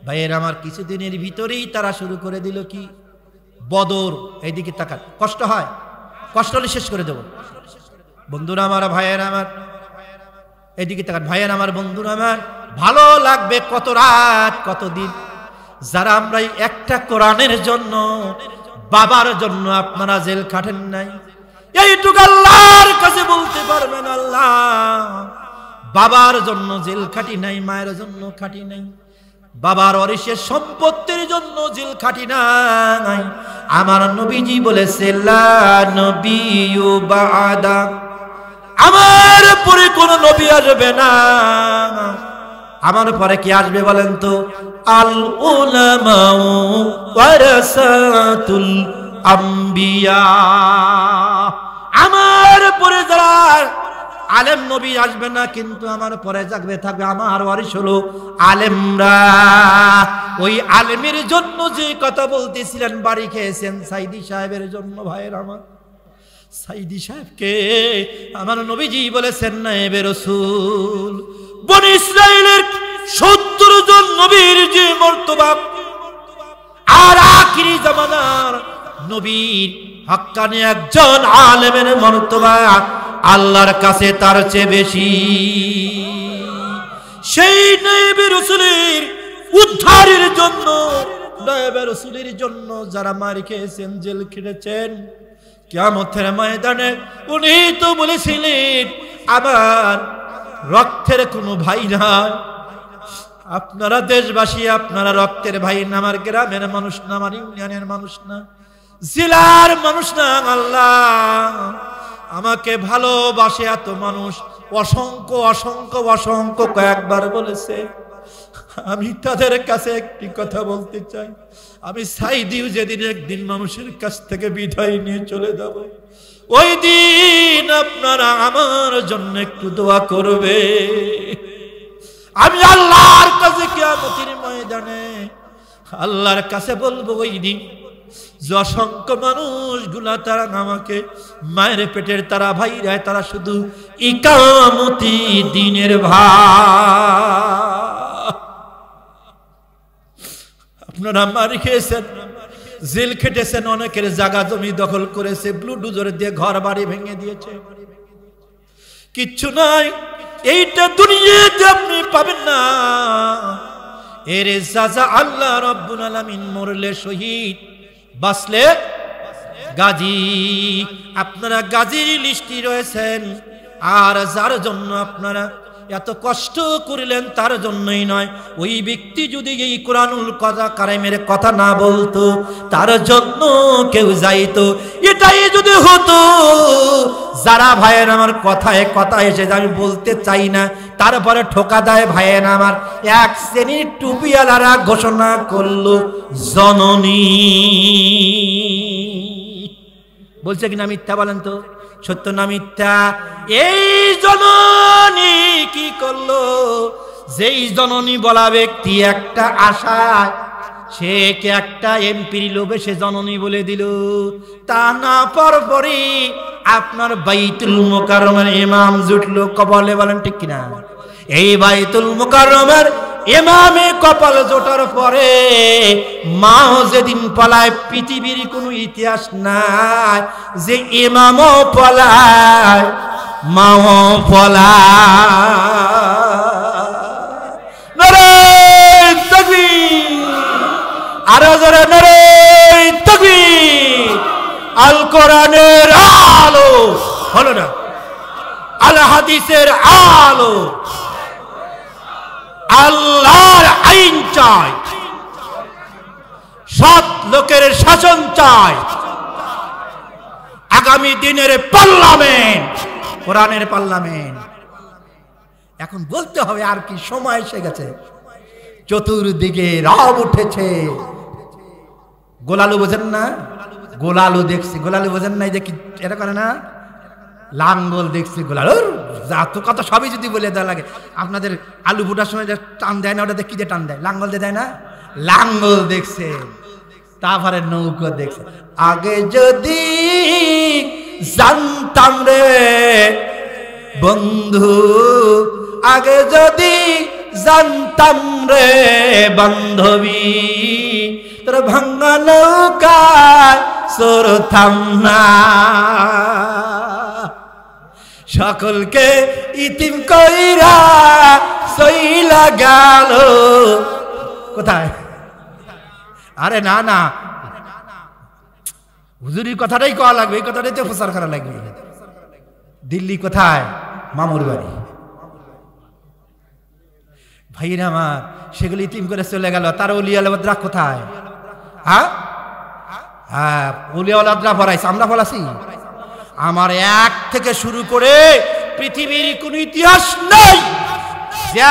ভাইয়ের আমার, কিছুদিনের ভিতরেই তারা শুরু করে দিল কি বদর। এইদিকে তাকান, কষ্ট হয়, কষ্ট হলে শেষ করে দেব। বন্ধুরা আমার, ভাইয়ের আমার, এদিকে তাকান ভাইয়ের আমার, বন্ধুরা আমার, ভালো লাগবে কত রাত কত দিন যারা আমরা একটা কোরআনের জন্য, বাবার জন্য আপনারা জেল খাটেন নাই। এইটুকু আল্লাহর কাছে বলতে পারবেন, আল্লাহ বাবার জন্য জেল খাটি নাই, মায়ের জন্য খাটি নাই, বাবার ওয়ারিসের সম্পত্তির জন্য জেল খাটি নাই। আমার নবীজি বলেছে, লা নবিয়্যু বা'দা, আমার পরে কোন নবী আসবে না। আমার পরে কি আসবে বলেন তো? আল উলামাউ ওয়ারাসাতুল আম্বিয়া। আমার পরে যারা আলেম নবী আসবে না, কিন্তু আমার পরে জাগবে থাকবে আমার ওয়ারিস হলো আলেমরা। ওই আলেমের জন্য যে কথা বলতেছিলেন, বাড়ি খেয়েছেন সাইদি সাহেবের জন্য। ভাইয়ের আমার, সাইদি সাহেবকে আমার নবীজি বলেছেন নায়েবে রাসূল। বনি ইসরাইলের 70 জন নবীর যে মর্তবা, আর আখিরি জামানার নবীর হক্কানি একজন আলেমের মর্তবা আল্লাহর কাছে তার চেয়ে বেশি। সেই নায়েবে রাসূলের উদ্ধারের জন্য, নবী রাসূলের জন্য যারা মার খেয়েছেন, জেল খেটেছেন, কিয়ামতের ময়দানে উনি তো বলেছিলেন আমার রক্তের কোনো ভাই নাই। আপনারা দেশবাসী, আপনারা রক্তের ভাই না, আমার গ্রামের মানুষ না, আমার ইউনিয়নের মানুষ না, জেলার মানুষ না। আল্লাহ আমাকে ভালোবাসে এত মানুষ, অসংখ্য অসংখ্য অসংখ্য কয়েকবার বলেছে। আমি তাদের কাছে একটি কথা বলতে চাই, আমি সাইদিও যেদিন একদিন মানুষের কাছ থেকে বিদায় নিয়ে চলে যাব, ওই দিন আপনারা আমার জন্য একটু দোয়া করবে। আমি আল্লাহর কাছে কিয়ামতের ময়দানে আল্লাহর কাছে বলবো, ওই দিন যে অসংখ্য মানুষগুলা তারা আমাকে মায়ের পেটের তারা ভাইরা, তারা শুধু ইকামতি দিনের ভাই। আপনারা মার খেয়েছেন, জেল খেটেছেন, অনেকের জায়গা জমি দখল করেছে, ব্লুডোজার দিয়ে ঘর বাড়ি ভেঙে দিয়েছে। কিচ্ছু নাই, এইটা দুনিয়াতে আপনি পাবেন না। এর সাজা আল্লাহ রাব্বুল আলামিন মরলে শহীদ, বাঁচলে গাজী। আপনারা গাজীর লিস্টে রয়েছেন, আর যার জন্য আপনারা এত কষ্ট করিলেন তার জন্যই নয়, ওই ব্যক্তি যদি এই কোরআনুল কারিমের কথা না বলতো, তার জন্য কেউ যাইতো। এটাই যদি হতো, যারা ভাইয়ের আমার কথায় কথা এসে আমি বলতে চাই না, তারপরে ঠোকা দেয় ভাইয়ের আমার, এক শ্রেণীর টুপিওয়ালারা ঘোষণা করলো জননী। বলছে কিনা মিথ্যা বলেন তো, সত্য না মিথ্যা? এই জননী কি করলো? যেই জননী বলা ব্যক্তি একটা আশায়, সে কে একটা এমপির লোভে সে জননী বলে দিল। তা না পরপরই আপনার বাইতুল মুকাররমের ইমাম জুটলো কপালে, বলেন ঠিক কিনা? এই বাইতুল মুকাররমের ইমামে কপাল জোটার পরে মাও যেদিন পলায়, পৃথিবীর কোনো ইতিহাস নাই যে ইমামও পলায় মাও পলায়। নারায়ে তাকবীর, আরো জোরে নারায়ে তাকবীর। আল কোরআনের আলো হলো না, আল হাদিসের আলো, আল্লাহর আইন চাই, সৎ লোকের শাসন চাই, আগামী দিনের পার্লামেন্ট কোরআনের পার্লামেন্ট। এখন বলতে হবে আর কি, সময় এসে গেছে, চতুর্দিকে রব উঠেছে। গোলালু বোঝেন না? গোলালু দেখছি, গোলালু বোঝেন না? এই যে কি এটা করে না, লাঙ্গল দেখছি, গোলালুর জাত কত সবই যদি বলে দেওয়া লাগে। আপনাদের আলু ফুটার সময় টান দেয় না, ওটাতে কি দিয়ে টান দেয়? লাঙ্গল দিয়ে দেয় না? লাঙ্গল দেখছে, তারপরে নৌকো দেখছে। আগে যদি জানতাম রে বন্ধু, আগে যদি জানতাম রে বান্ধবী, তোর ভাঙ্গা নৌকায় চড়তাম না, সকলকে ইতিম কইরা সইলা গেল। কোথায়? আরে না না, হুজুরির কথাটাই কওয়া লাগবে, এই কথাটাই তো প্রচার করা লাগবে। দিল্লি কোথায়? মামুর বাড়ি। ভাইরা আমার, সেগুলো ইতিম করে চলে গেল। তার ওলিয়াওয়ালাদরা কোথায়? হ্যাঁ হ্যাঁ, ওলিয়াওয়ালাদরা পড়াইছে, আমরা পড়াছি। আমার এক থেকে শুরু করে পৃথিবীর কোন ইতিহাস নাই,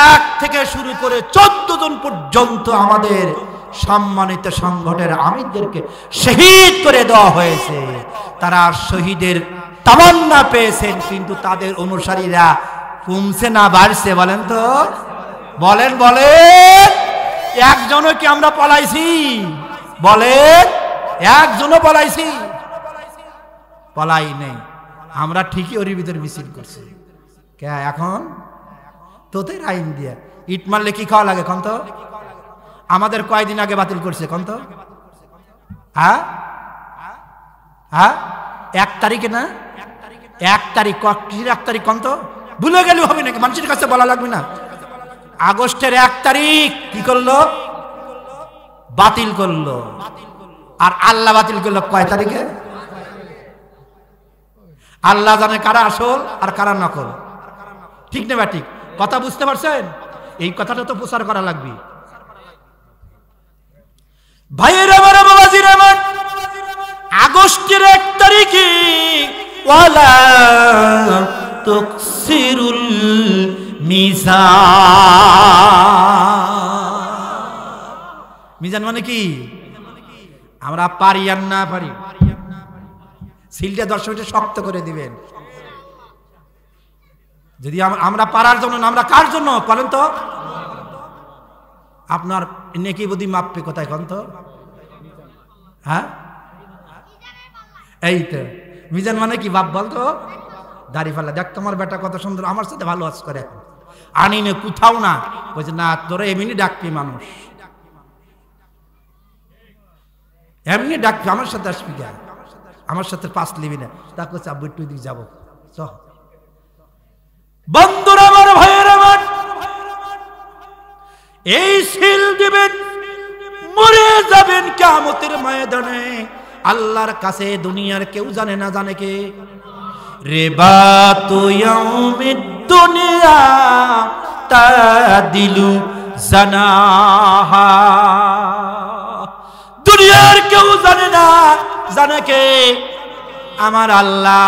এক থেকে শুরু করে 14 জন পর্যন্ত আমাদের সম্মানিত সংগঠনের আমিরদেরকে শহীদ করে দেওয়া হয়েছে। তারা শহীদের তামান্না পেয়েছেন, কিন্তু তাদের অনুসারীরা কমছে না বাড়ছে? বলেন তো, বলেন বলেন। একজনও কি আমরা পলাইছি? বলেন, একজনও পলাইছি? পলাই নেই। আমরা ঠিকই ওর ভিতরে মিছিল করছি। কে এখন তোদের আইন দিয়ে ইট মারলে কি খাওয়া লাগে কন্ত? আমাদের কয়দিন আগে বাতিল করছে কন্ত? হ্যাঁ হ্যাঁ, 1 তারিখে না? 1 তারিখ, কিসের 1 তারিখ কন্ত? ভুলে গেলে হবে নাকি? মানুষের কাছে বলা লাগবে না? আগস্টের 1 তারিখ কি করলো? বাতিল করলো, আর আল্লাহ বাতিল করলো কয় তারিখে? আল্লাহ জানে কারা আসল আর কারা নকল। ঠিক না ঠিক? কথা বুঝতে পারছেন? এই কথাটা তো প্রচার করা লাগবে। ভাইয়ের আমার, বাবাজির আমার, আগস্টের 1 তারিখে ওয়ালা তুকসিরুল মিজান মানে কি? আমরা পারি আর না পারি, সিলটা 10 মিনিটে শক্ত করে দিবেন। যদি আমরা পারার জন্য না, আমরা কার জন্য বলেন তো? আপনার নেকি বুদ্ধি মাপবে কোথায় কন তো? হ্যাঁ, এই তো মিজান মানে কি বাপ বলতো? দাড়ি ফালা। দেখ তোমার বেটা কত সুন্দর, আমার সাথে ভালো আজ করে, এখন আনি না কোথাও না। বলছে না, তোরা এমনি ডাকবি, মানুষ এমনি ডাকবি, আমার সাথে আসবি যা, আমার সাথে পাস লিবি না। তা করছে আব্বু একটু দিক যাবো। বন্ধুরা আমার, ভাইয়ের আমার, এই সিল দিবেন, মরে যাবেন কিয়ামতের ময়দানে। আল্লাহর কাছে দুনিয়ার কেউ জানে না, জানে কে? রেবাতু ইয়াউমিদ দুনিয়া তাদিলু জানাহা। দুনিয়ার কেউ জানে না, জানে কে? আমার আল্লাহ।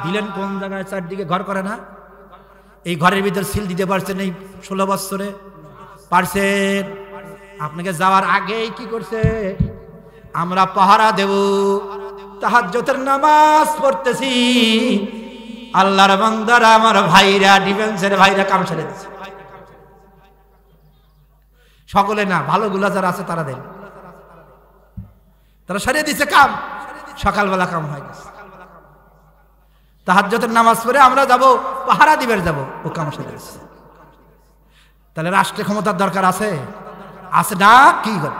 দিলেন কোন জায়গায়? চারদিকে ঘর করে না? এই ঘরের ভিতর সিল দিতে পারছেন এই 16 বছরে? পারছেন? আপনাকে যাওয়ার আগেই কি করছে? আমরা পাহারা দেব, তাহাজ্জুদের নামাজ পড়তেছি, আল্লাহর বান্দারা, আমার ভাইরা, ডিফেন্সের ভাইরা কাম ছেড়ে দিচ্ছে। সকলে না, ভালোগুলা যারা আছে তারা দেন, তারা সরিয়ে দিচ্ছে কাম। সকালবেলা কাম হয়ে গেছে, তাহাজ্জুদের নামাজ পড়ে আমরা যাব, পাহারা দিবের যাব, ও কাম ছেড়ে দিচ্ছে। তাহলে রাষ্ট্রে ক্ষমতার দরকার আছে? আছে না? কি করে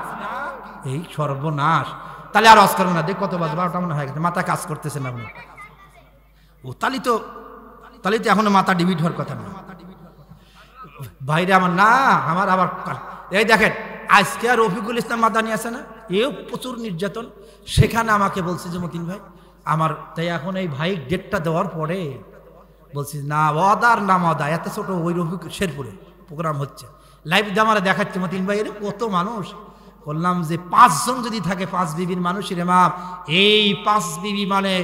এই সর্বনাশ! তাহলে আর অস্কার না, দেখ কত বাজে, 12টা মনে হয়ে গেছে, মাথা কাজ করতেছে না আপনি। ও তাহলে তো এখনো মাথা ডিবিট হওয়ার কথা না। ভাইরে আমার, না আমার আবার এই দেখেন, আজকে আর রফিকুল ইসলাম মাদানি আছে না, এও প্রচুর নির্যাতন। সেখানে আমাকে বলছে যে মতিন ভাই আমার, তাই এখন এই ভাই ডেটটা দেওয়ার পরে বলছি না ওয়াদার নাম ওয়াদা, এত ছোট ওই রফিকুল শেরপুরে প্রোগ্রাম হচ্ছে, লাইভ দিয়ে আমার দেখাচ্ছে মতিন ভাই এর কত মানুষ। বললাম যে 5 জন যদি থাকে 5 বিবির মানুষের মাপ, এই 5 বিবি মানে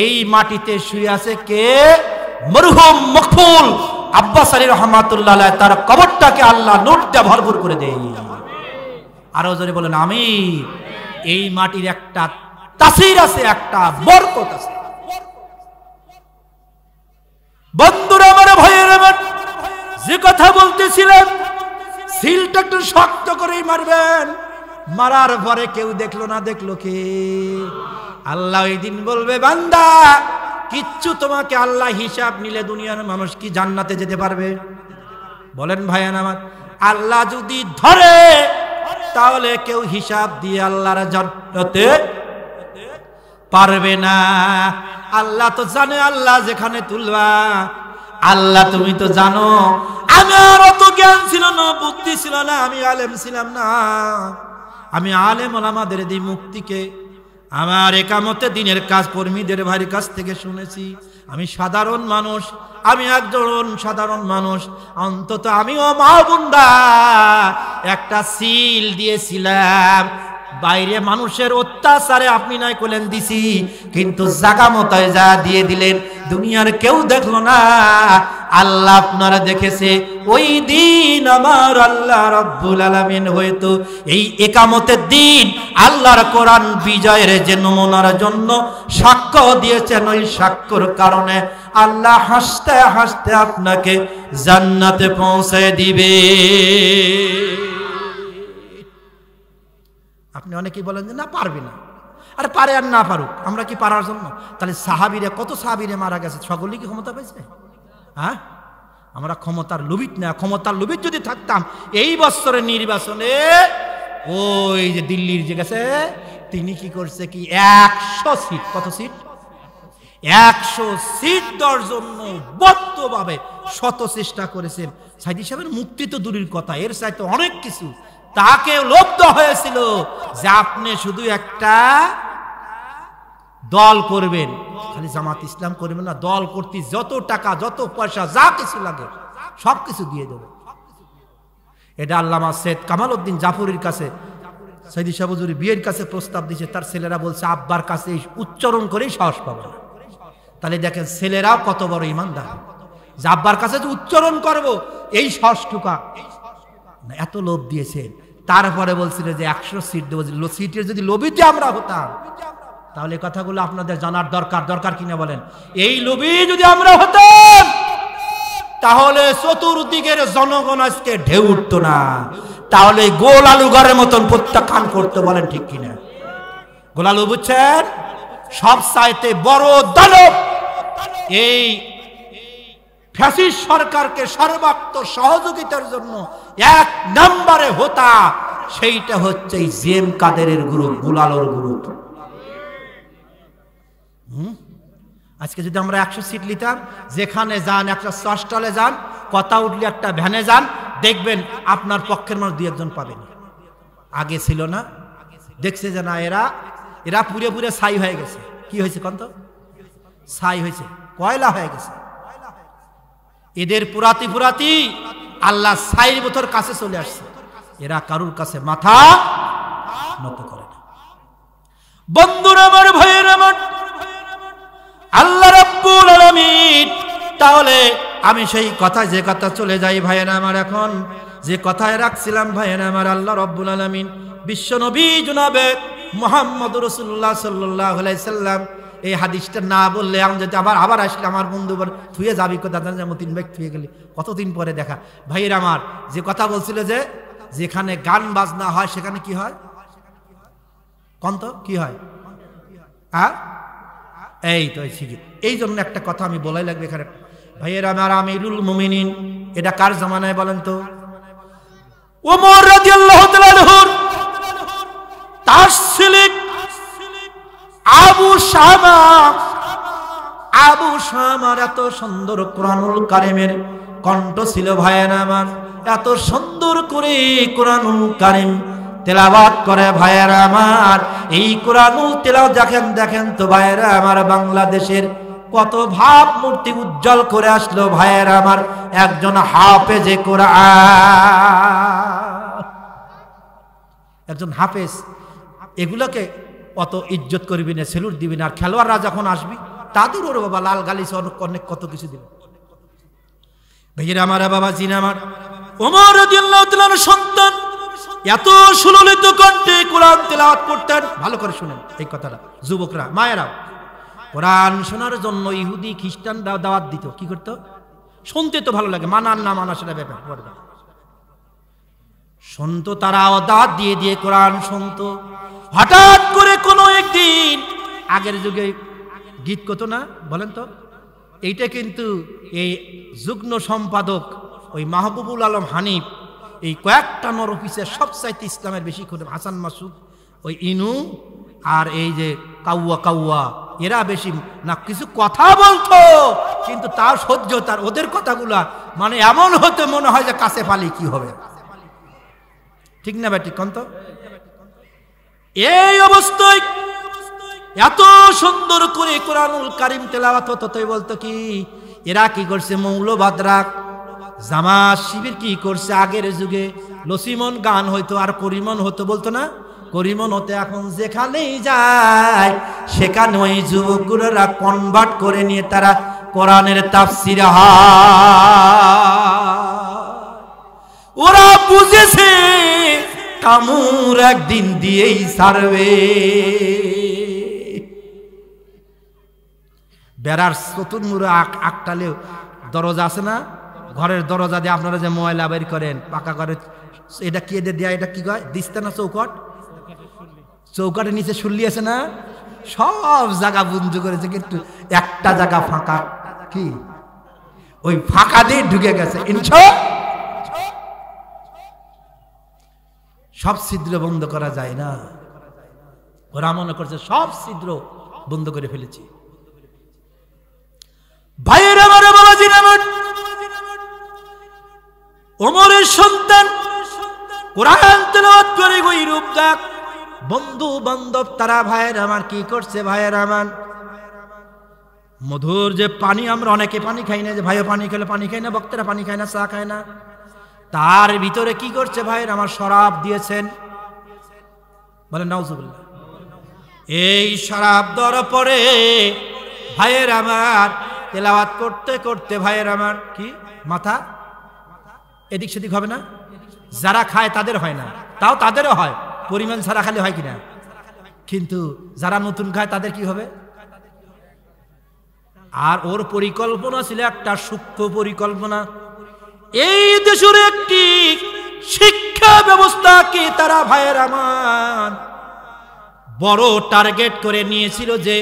এই মাটিতে শুয়ে আছে কে? মরহুম মকফুল আব্বাস আলী রহমাতুল্লাহ আলাইহ, তার কবরটাকে আল্লাহ নূর দিয়ে ভরপুর করে দেয়। আরো জোরে বলেন আমিন। এই মাটির একটা তাসির আছে, একটা বরকত আছে। বন্ধুরা আমার, ভাইয়ের আমার, যে কথা বলতেছিলাম, সিলটা একটু শক্ত করেই মারবেন। মারার পরে কেউ দেখলো না, দেখলো কে? আল্লাহ ওই দিন বলবে, বান্দা কিচ্ছু তোমাকে আল্লাহ হিসাব নিলে দুনিয়ার মানুষ কি জান্নাতে যেতে পারবে? বলেন ভাইয়ান আমার, আল্লাহ যদি ধরে তাহলে কেউ হিসাব দিয়ে আল্লাহর জান্নাতে পারবে না। আল্লাহ তো জানে, আল্লাহ যেখানে তুলবা। আল্লাহ তুমি তো জানো, আমার অত জ্ঞান ছিল না, বুদ্ধি ছিল না, আমি আলেম ছিলাম না। আমি আলেম ওলামাদের এই মুক্তিকে আমার একামতে দিনের কাজ কর্মীদের ভাইয়ের কাছ থেকে শুনেছি। আমি সাধারণ মানুষ, আমি একজন সাধারণ মানুষ। অন্তত আমিও মা বোনরা একটা সিল দিয়েছিলাম। বাইরে মানুষের অত্যাচারে আপনি নাই করলেন দিছি, কিন্তু জাগা মতায় যা দিয়ে দিলেন, দুনিয়ার কেউ দেখলো না, আল্লাহ আপনারা দেখেছে। ওই দিন আমার আল্লাহ রাব্বুল আলামিন হয়তো এই একামতের দিন আল্লাহর কোরআন বিজয়ের যে নমুনার জন্য সাক্ষ্য দিয়েছেন, ওই সাক্ষ্যর কারণে আল্লাহ হাসতে হাসতে আপনাকে জান্নাতে পৌঁছে দিবে। আপনি অনেকেই বলেন যে না পারবে না, আরে পারে আর না পারুক, আমরা কি পারার জন্য? তাহলে সাহাবীরা, কত সাহাবীরা মারা গেছে, সকলেই কি ক্ষমতা পেয়েছে? হ্যাঁ, আমরা ক্ষমতার লোভিত না। ক্ষমতার লোভিত যদি থাকতাম, এই বছরের নির্বাচনে ওই যে দিল্লির যে গেছে, তিনি কি করছে কি 100 সিট, কত সিট? 100 সিট দেওয়ার জন্য বদ্ধভাবে শত চেষ্টা করেছেন। সাইদি সাহেবের মুক্তি তো দূরের কথা, এর চাইতে অনেক কিছু তাকে লব্ধ হয়েছিল যে আপনি শুধু একটা দল করবেন, খালি জামাত ইসলাম করবেন না, দল করতে যত টাকা যত পয়সা যা কিছু লাগে সব কিছু দিয়ে দেবে। এটা আল্লামা সৈয়দ কামাল উদ্দিন জাফরির কাছে সৈয়দ শাহ হুজুরি বিয়ের কাছে প্রস্তাব দিয়েছে, তার ছেলেরা বলছে আব্বার কাছে উচ্চারণ করেই সাহস পাবে না। তাহলে দেখেন ছেলেরাও কত বড় ইমানদার, যে আব্বার কাছে যে উচ্চারণ করব এই সাহস টুকা এত লোভ দিয়েছেন। তারপরে বলছিল যে 100 সিট দেবো, সিটের যদি লোভিতে আমরা হতাম তাহলে কথাগুলো আপনাদের জানার দরকার কিনা বলেন? এই লোভী যদি আমরা হতাম তাহলে চতুর্দিকের জনগণ আজকে ঢেউ উঠতো না, তাহলে গোল আলু ঘরের মতন প্রত্যাখ্যান করতে, বলেন ঠিক কিনা? গোল আলু বুঝছেন, সব চাইতে বড় দানব এই ফ্যাসিস্ট সরকারকে সর্বাত্ম সহযোগিতার জন্য 1 নম্বরে হোতা, সেইটা হচ্ছে জিএম কাদেরের গ্রুপ, গোল আলুর গ্রুপ। আজকে যদি আমরা 100 সিট নিতাম, যেখানে যান, একটা স্টলে যান, কথা উঠলে একটা ভ্যানে যান, দেখবেন আপনার পক্ষের মানুষ 2-1 পাবেন। আগে ছিল না, দেখছে যে না এরা পুরে ছাই হয়ে গেছে। কি হয়েছে কন্ত? ছাই হয়েছে, কয়লা হয়ে গেছে। এদের পুরাতি আল্লাহ ছাইর বোতর কাছে চলে আসছে, এরা কারুর কাছে মাথা নত করে না। বন্ধুরা আমার, ভাইয়ের আমার, আল্লাহ রাব্বুল আলামিন, তাহলে আমি সেই কথা যে কথা চলে যাই ভাইয়েরা আমার, এখন যে কথায় রাখছিলাম ভাইয়েরা আমার, আল্লাহ রাব্বুল আলামিন বিশ্ব নবী জনাবে মুহাম্মদ রাসূলুল্লাহ সাল্লাল্লাহু আলাইহি সাল্লাম এই হাদিসটা না বললে আমি যদি আবার আসলে আমার বন্ধু থুয়ে যাবি, কথা যেমন 3 ব্যাগ থুয়ে গেলি, কতদিন পরে দেখা। ভাইয়েরা আমার, যে কথা বলছিল যে যেখানে গান বাজনা হয় সেখানে কি হয় কন্ত? কি হয়? এই তো শিখি। এই জন্য একটা কথা আমি বলাই লাগবে এখানে ভাইয়েরা আমার, আমিরুল মুমিনিন এটা কার জামানায় বলেন তো? ওমর রাদিয়াল্লাহু তাআলা আনহুর তার ছেলে আবু শামার এত সুন্দর কোরআনুল কারীমের কণ্ঠ ছিল ভাইয়েরা আমার, এত সুন্দর করে কোরআনুল কারীম তেলাওয়াত করে ভাইয়েরা আমার। এই কোরআনুল তেলাওয়াত দেখেন তো ভাইয়েরা আমার, বাংলাদেশের কত ভাব মূর্তি উজ্জ্বল করে আসলো ভাইয়েরা আমার, একজন হাফেজে কোরআন, একজন হাফেজ। এগুলোকে অত ইজ্জত করবি না, সেলুট দিবি না। আর খেলোয়াড়রা যখন আসবি তাদের ওর বাবা লাল গালিস অনেক কত কিছু দিবে। ভাইয়েরা আমার, বাবা জিনা আমার, ওমর রাদিয়াল্লাহু তাআলার সন্তান এত সুললিত কণ্ঠে কোরআন তেলাওয়াত করতেন। ভালো করে শুনেন এই কথাটা, যুবকরা মায়েরাও, কোরআন শোনার জন্য ইহুদি খ্রিস্টানরা দাওয়াত দিত। কি করতো? শুনতে তো ভালো লাগে, মানার না মানা সেটা ব্যাপার, শুনতো তারা, দাওয়াত দিয়ে কোরআন শুনতো। হঠাৎ করে কোনো একদিন, আগের যুগে গীত কত না বলেন তো, এইটা কিন্তু এই যুগ্ম সম্পাদক ওই মাহবুবুল আলম হানিফ, এই কয়েকটা নর অফিসের সবচাইতে ইসলামের বেশি করে হাসান মাসুদ, ওই ইনু আর এই যে কাউয়া এরা বেশি না কিছু কথা বলতো, কিন্তু তার সহ্য, তার ওদের কথাগুলা মানে এমন হতে মনে হয় যে কাছে পালি কি হবে। ঠিক না ব্যাটি কন্ত? এই অবস্থায় এত সুন্দর করে কোরআনুল কারীম তেলাওয়াত হতো, তাই বলতো কি এরা কি করছে, মৌলবাদরা জামাত শিবির কি করছে, আগের যুগে লসিমন গান হইতো আর করিমন হতো, বলতো না? করিমন হতে এখন যেখানেই যায় সেখানে ওই যুবকরা কনভার্ট করে নিয়ে তারা কোরআনের তাফসীর ওরা বুঝেছে কামুর একদিন দিয়েই ছাড়বে। বেড়ার চতুর্মুড়ে আটটালে দরজা আছে না, ঘরের দরজা দিয়ে আপনারা যে ময়লা বের করেন পাকা করে, এটা কি দেয়া, এটা কি কয় দিস্তে না, চৌকাট, চৌকাটের নিচে শুনলি আছে না, সব জায়গা বন্ধ করেছে, কিন্তু একটা জায়গা ফাঁকা, কি ওই ফাঁকা দিয়ে ঢুকে গেছে। সব ছিদ্র বন্ধ করা যায় না, ওরা মনে করছে সব ছিদ্র বন্ধ করে ফেলেছি। ভাইয়ের আমার, বাবাজির আমার, ওমরের সন্তান কোরআন তেলাওয়াত করে ওই রূপ দেখ। বন্ধু বান্ধব তারা ভাইয়ের আমার কি করছে ভাইয়ের আমার, মধুর যে পানি, আমরা অনেকে পানি খাই না, যে ভাইও পানি খেলে পানি খাই না, বক্তারা পানি খায় না, চা খায় না, তার ভিতরে কি করছে ভাইয়ের আমার, শরাব দিয়েছেন। বলেন নাউজুবিল্লাহ। এই শরাব দেওয়ার পরে ভাইয়ের আমার তেলাওয়াত করতে করতে ভাইয়ের আমার কি মাথা এদিক সেদিক হবে না? যারা খায় তাদের হয় না, তাও তাদেরও হয়, পরিমাণ ছাড়া খালি হয় কিনা। কিন্তু যারা নতুন খায় তাদের কি হবে? আর ওর পরিকল্পনা ছিল একটা সূক্ষ্ম পরিকল্পনা। এই দেশের একটি শিক্ষা ব্যবস্থাকে তারা ভাইয়ের আমার বড় টার্গেট করে নিয়েছিল যে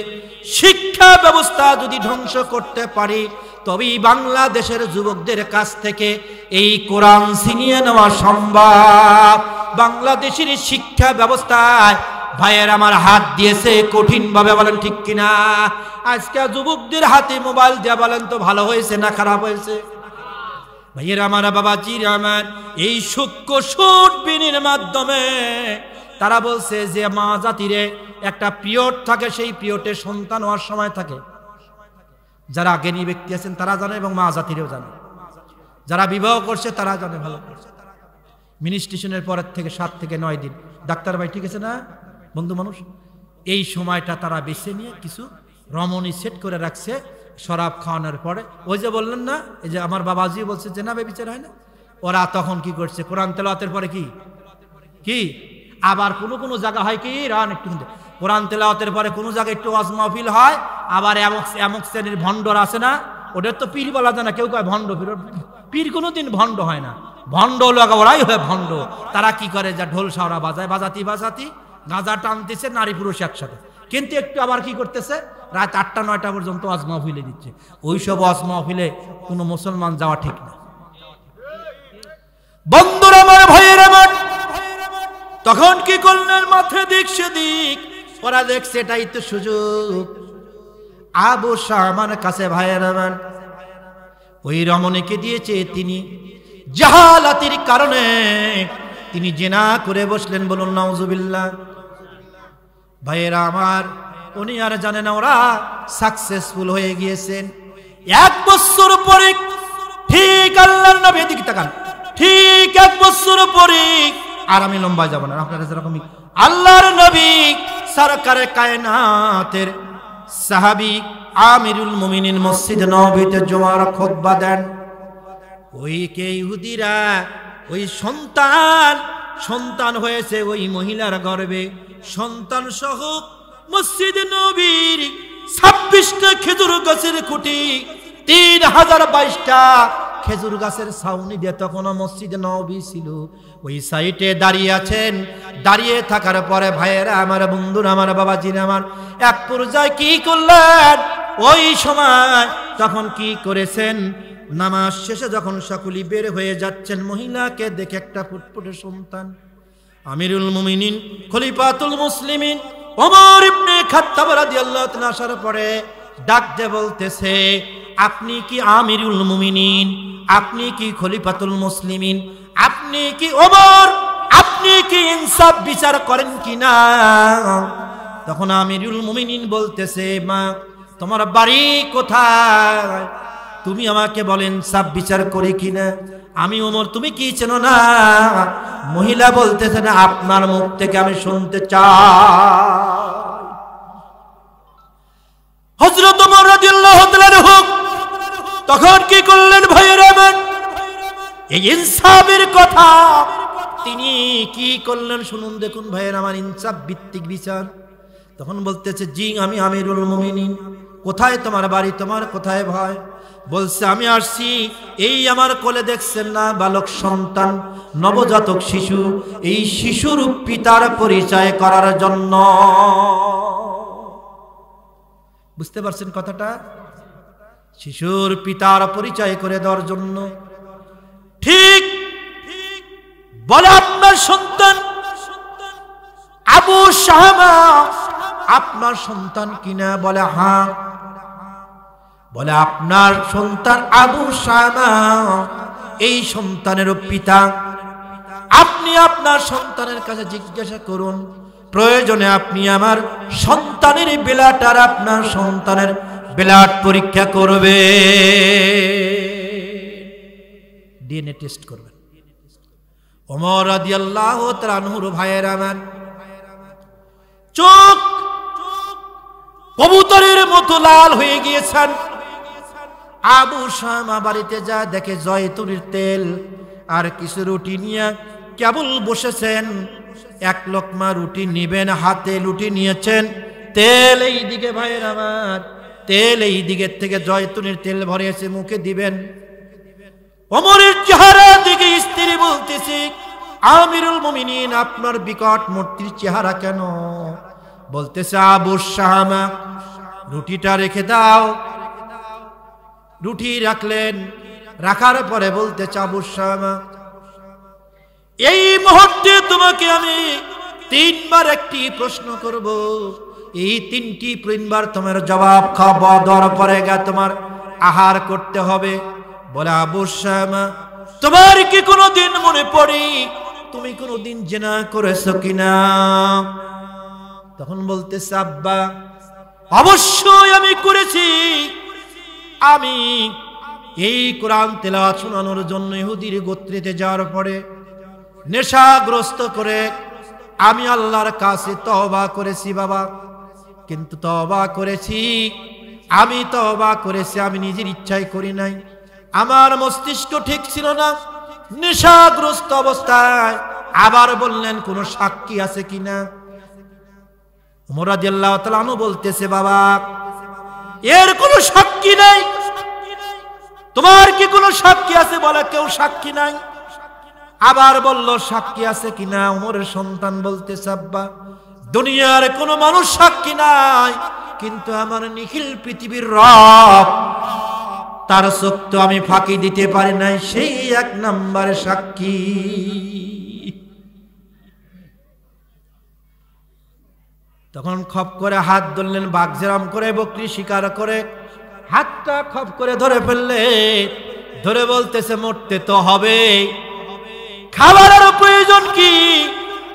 শিক্ষা ব্যবস্থা যদি ধ্বংস করতে পারি তবেই বাংলাদেশের যুবকদের কাছ থেকে এই কোরআন ছিনিয়ে নেওয়া সম্ভব। বাংলাদেশের শিক্ষা ব্যবস্থায় ভাইয়ের আমার হাত দিয়েছে কঠিন ভাবে, বলেন ঠিক কিনা? আজকে যুবকদের হাতে মোবাইল দিয়ে বলেন তো ভালো হয়েছে না খারাপ হয়েছে? ভাইয়ের আমার, বাবাজির আমার, এই সূক্ষ্ম সুটবিনের মাধ্যমে তারা বলছে যে মা জাতিরে একটা পিরিয়ড থাকে, সেই পিরিয়ডে সন্তান হওয়ার সময় থাকে। যারা জ্ঞানী ব্যক্তি আছেন তারা জানে এবং মা জাতিরেও জানে, যারা বিবাহ করছে তারা জানে ভালো করছে। মিনিস্ট্রেশনের পরের থেকে 7 থেকে 9 দিন, ডাক্তার ভাই ঠিক আছে না বন্ধু মানুষ, এই সময়টা তারা বেছে নিয়ে কিছু রমণী সেট করে রাখছে শরাব খাওয়ানোর পরে। ওই যে বললেন না, এই যে আমার বাবাজি বলছে যে না বেবিচার হয় না, ওরা তখন কি করছে কোরআন তেলাওয়াতের পরে কি আবার কোনো জায়গা হয় কি রান একটু কোরআন তেলাওয়াতের পরে কোনো জায়গায় একটু ওয়াজ মাহফিল হয়, আবার এমক শ্রেণীর ভণ্ডর আছে না, ওদের তো পীর বলা যায় না, কেউ কয় ভণ্ড। পীর কোনোদিন ভণ্ড হয় না, ভণ্ড লাগা ওরাই হয় ভণ্ড। তারা কি করে, যা ঢোল সাওরা বাজায়, বাজাতি গাঁজা টানতেছে নারী পুরুষ একসাথে, কিন্তু একটু আবার কি করতেছে রাত 8টা-9টা পর্যন্ত ওয়াজ মাহফিলে দিচ্ছে। ওইসব ওয়াজ মাহফিলে কোনো মুসলমান যাওয়া ঠিক না। বন্ধুরা আমার, ভাইয়ের আমার, তখন কি করলেন, মাথায় দিক সেদিক ওরা দেখছে এটাই তো সুযোগ। আবু শাহমার কাছে ভাইয়ের আমার ওই রমণীকে দিয়েছে, তিনি জাহালাতির কারণে তিনি জিনা করে বসলেন। বলুন নাউজুবিল্লাহ। ভাইয়েরা আমার, উনি আর জানে না ওরা সাকসেসফুল হয়ে গিয়েছেন। 1 বছর পরে ঠিক আল্লাহর নবী, এদিকে তাকান, ঠিক 1 বছর পরে, আর আমি লম্বা যাব না, আপনারা যেরকম আল্লাহর নবী সরকারে কায়নাতের সাহাবী আমিরুল মুমিনিন মসজিদ নববীতে জুমার খুতবা দেন। ওই কে ইহুদিরা ওই সন্তান হয়েছে ওই মহিলার গর্ভে, সন্তান সহ মসজিদ নবীর 26টা খেজুর গাছের খুঁটি, 3022টা খেজুর গাছের ছাউনি দিয়ে তখন মসজিদ নববী ছিল। ওই সাইটে দাঁড়িয়ে আছেন, দাঁড়িয়ে থাকার পরে ভাইয়েরা আমার, বন্ধুরা আমার, বাবাজিরা আমার, এক পর্যায়ে কি করলেন, ওই সময় তখন কি করেছেন, নামাজ শেষে যখন সকলেই বের হয়ে যাচ্ছেন, মহিলাকে দেখে একটা ফুটফুটে সন্তান আমিরুল মুমিনিন খলিফাতুল মুসলিমিন ওমর ইবনে খাত্তাব রাদিয়াল্লাহু তাআলা আসার পরে ডাক দিয়ে বলতেছে, আপনি কি আমিরুল মুমিনিন, আপনি কি খলিফাতুল মুসলিমিন, আপনি কি ওমর, আপনি কি ইনসাফ বিচার করেন কিনা? তখন আমিরুল মুমিনিন বলতেছে, মা তোমার বাড়ি কোথায়, তুমি আমাকে বলেন ইনসাফ বিচার করি কিনা? আমি ওমর, তুমি কি চেনো না? মহিলা বলতেছে, না, আপনার মুখ থেকে আমি শুনতে চাই। হযরত ওমর রাদিয়াল্লাহু তাআলা তখন কি করলেন ভাইয়েরা আমার, এই ইনসাফের কথা তিনি কি করলেন শুনুন, দেখুন ভাইয়েরা আমার, ইনসাফ ভিত্তিক বিচার। তখন বলতেছে, জি আমি আমিরুল মুমিনিন, কোথায় তোমার বাড়ি, তোমার কোথায় ভয়? বলছে, আমি আসছি এই আমার কোলে দেখছেন না বালক সন্তান, নবজাতক শিশু, এই শিশুর পিতার পরিচয় করার জন্য। বুঝতে পারছেন কথাটা? শিশুর পিতার পরিচয় করে দেওয়ার জন্য। ঠিক বলে, আপনার সন্তান আবু শাহমা আপনার সন্তান কিনা? বলে হ্যাঁ। বলে, আপনার সন্তান আবু শাহমা, এই সন্তানের পিতা আপনি আপনার সন্তানের কাছে জিজ্ঞাসা করুন, প্রয়োজনে আপনি আমার সন্তানের ব্লাড আর আপনার সন্তানের ব্লাড পরীক্ষা করবে, ডিএনএ টেস্ট করবেন। ওমর রাদিয়াল্লাহু তাআলা আনহুর ভাইয়ের আমার চোখ কবুতরের মতো লাল হয়ে গিয়েছেন। আবু শামা বাড়িতে যা দেখে জয়তুনের তেল আর কিছু রুটি নিয়ে কেবল বসেছেন। এক লোকমা রুটি নিবেন, হাতে রুটি নিয়েছেন, তেল এই দিকে ভাইয়ের আমার, তেল এই দিকের থেকে জয়তুনের তেল ভরে এসে মুখে দিবেন। ওমরের চেহারা দিকে স্ত্রী বলতেছে, আমিরুল মুমিনিন আপনার বিকট মূর্তির চেহারা কেন? বলতেছে, আবু শামা রুটিটা রেখে দাও। রুটি রাখলেন, রাখার পরে বলতেছে, আবু শামা এই মুহূর্তে তোমাকে আমি তিনবার একটি প্রশ্ন করব, এই তিনবার তোমার জবাব খাওয়া দেওয়ার পরে তোমার আহার করতে হবে। বলে, আবু শামা তোমার কি কোনোদিন মনে পড়ি তুমি কোনোদিন জিনা করেছো কিনা? তখন বলতেছে, আব্বা অবশ্যই আমি করেছি। আমি এই কোরআন তেলাওয়াত শোনানোর জন্য ইহুদির গোত্রেতে যাওয়ার পরে নেশাগ্রস্ত করে আমি আল্লাহর কাছে তওবা করেছি বাবা, কিন্তু তওবা করেছি, আমি তওবা করেছি, আমি নিজের ইচ্ছায় করি নাই, আমার মস্তিষ্ক ঠিক ছিল না, নেশাগ্রস্ত অবস্থায়। আবার বললেন, কোন সাক্ষী আছে কিনা? ওমর রাদিয়াল্লাহু তাআলা আনহু বলতেছে, বাবা এর কোনো সাক্ষী নাই। তোমার কি কোনো সাক্ষী আছে? বলে, কেউ সাক্ষী নাই। আবার বলল, সাক্ষী আছে কিনা? ওমরের সন্তান বলতেছে, আব্বা দুনিয়ার কোনো মানুষ সাক্ষী নাই, কিন্তু আমার নিখিল পৃথিবীর রব তার চোখ তো আমি ফাঁকি দিতে পারি নাই, সেই এক নাম্বার সাক্ষী। তখন খপ করে হাত ধরলেন, বাগজেরাম করে বকরি শিকার করে হাতটা খপ করে ধরে ফেললে, ধরে বলতেছে, মরতে তো হবে, খাবারের প্রয়োজন কি?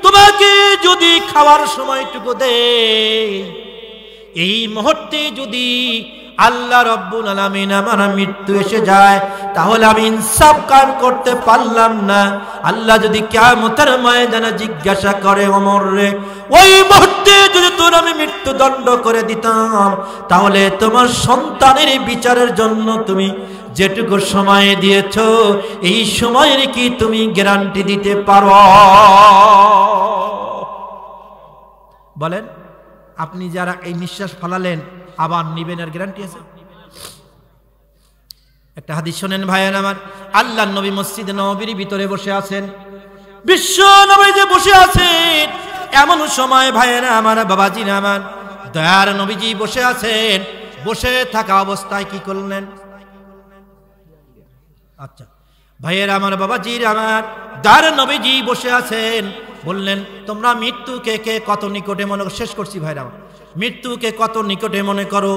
তোমাকে যদি খাওয়ার সময়টুকু দেই, এই মুহূর্তে যদি আল্লাহ রাব্বুল আলামিন আমার মৃত্যু এসে যায়, তাহলে আমি ইনসাফ কাজ করতে পারলাম না। আল্লাহ যদি কিয়ামতের ময়দানে জিজ্ঞাসা করে, ওমর রে ওই মুহূর্তে যদি তোর আমি মৃত্যুদণ্ড করে দিতাম, তাহলে তোমার সন্তানের বিচারের জন্য তুমি যেটুকু সময় দিয়েছো, এই সময়ের কি তুমি গ্যারান্টি দিতে পারো? বলেন, আপনি যারা এই নিঃশ্বাস ফেলালেন আবার নিবেন, এর গ্যারান্টি আছে? একটা হাদিস শোনেন ভাইয়ের আমার, আল্লাহর নবী মসজিদে নববীর ভিতরে বসে আছেন, বিশ্ব নবী যে বসে আছেন, এমন সময় ভাইয়েরা আমার, বাবাজিরা আমার, দয়ার নবীজি বসে আছেন। বসে থাকা অবস্থায় কি করলেন? আচ্ছা ভাইয়েরা আমার, বাবাজিরা আমার, দয়ার নবীজি বসে আছেন, বললেন, তোমরা মৃত্যুকে কে কত নিকটে মনে করো? শেষ করছি ভাইরা, মৃত্যুকে কত নিকটে মনে করো?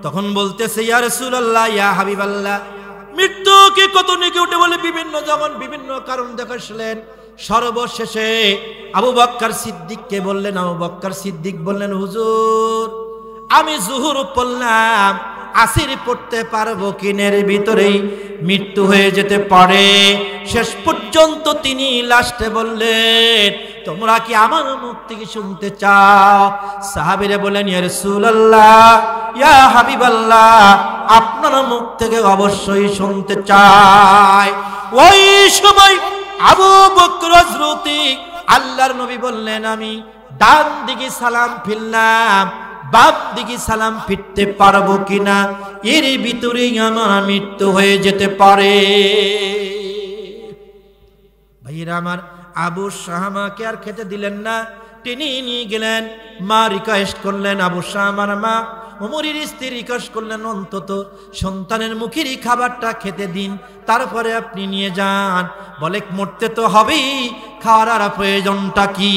তখন বলতেছে, ইয়া রাসূলুল্লাহ, ইয়া হাবিবাল্লাহ, মৃত্যুকে কত নিকটে বলে বিভিন্ন যখন বিভিন্ন কারণ দেখালেন। সর্বশেষে আবু বকর সিদ্দিককে বললেন, আবু বকর সিদ্দিক বললেন, হুজুর আমি জুহুর পড়লাম, আসির পড়তে পারবো কিনের ভিতরেই মৃত্যু হয়ে যেতে পারে। শেষ পর্যন্ত তিনি লাস্টে বললেন, তোমরা কি আমার মুখ থেকে শুনতে চাও? সাহাবীরা বলেন, ইয়া রাসূলুল্লাহ, ইয়া হাবিবাল্লাহ, আপনার মুখ থেকে অবশ্যই শুনতে চাই। ওই সময় আবু বকর হযরতি আল্লাহর নবী বললেন, আমি ডান দিকে সালাম ফিরলাম, বাম দিকে সালাম ফিরতে পারবো কিনা, এর ভিতরেই আমার মৃত্যু হয়ে যেতে পারে। ভাইরা আমার, আবু শামাকে আর খেতে দিলেন না, টেনে নিয়ে গেলেন। মা রিকোয়েস্ট করলেন, আবু শামার মা ওমরের স্ত্রী রিকোয়েস্ট করলেন, অন্তত সন্তানের মুখেরই খাবারটা খেতে দিন, তারপরে আপনি নিয়ে যান। বলে, মরতে তো হবেই, খাওয়ার আর প্রয়োজনটা কি?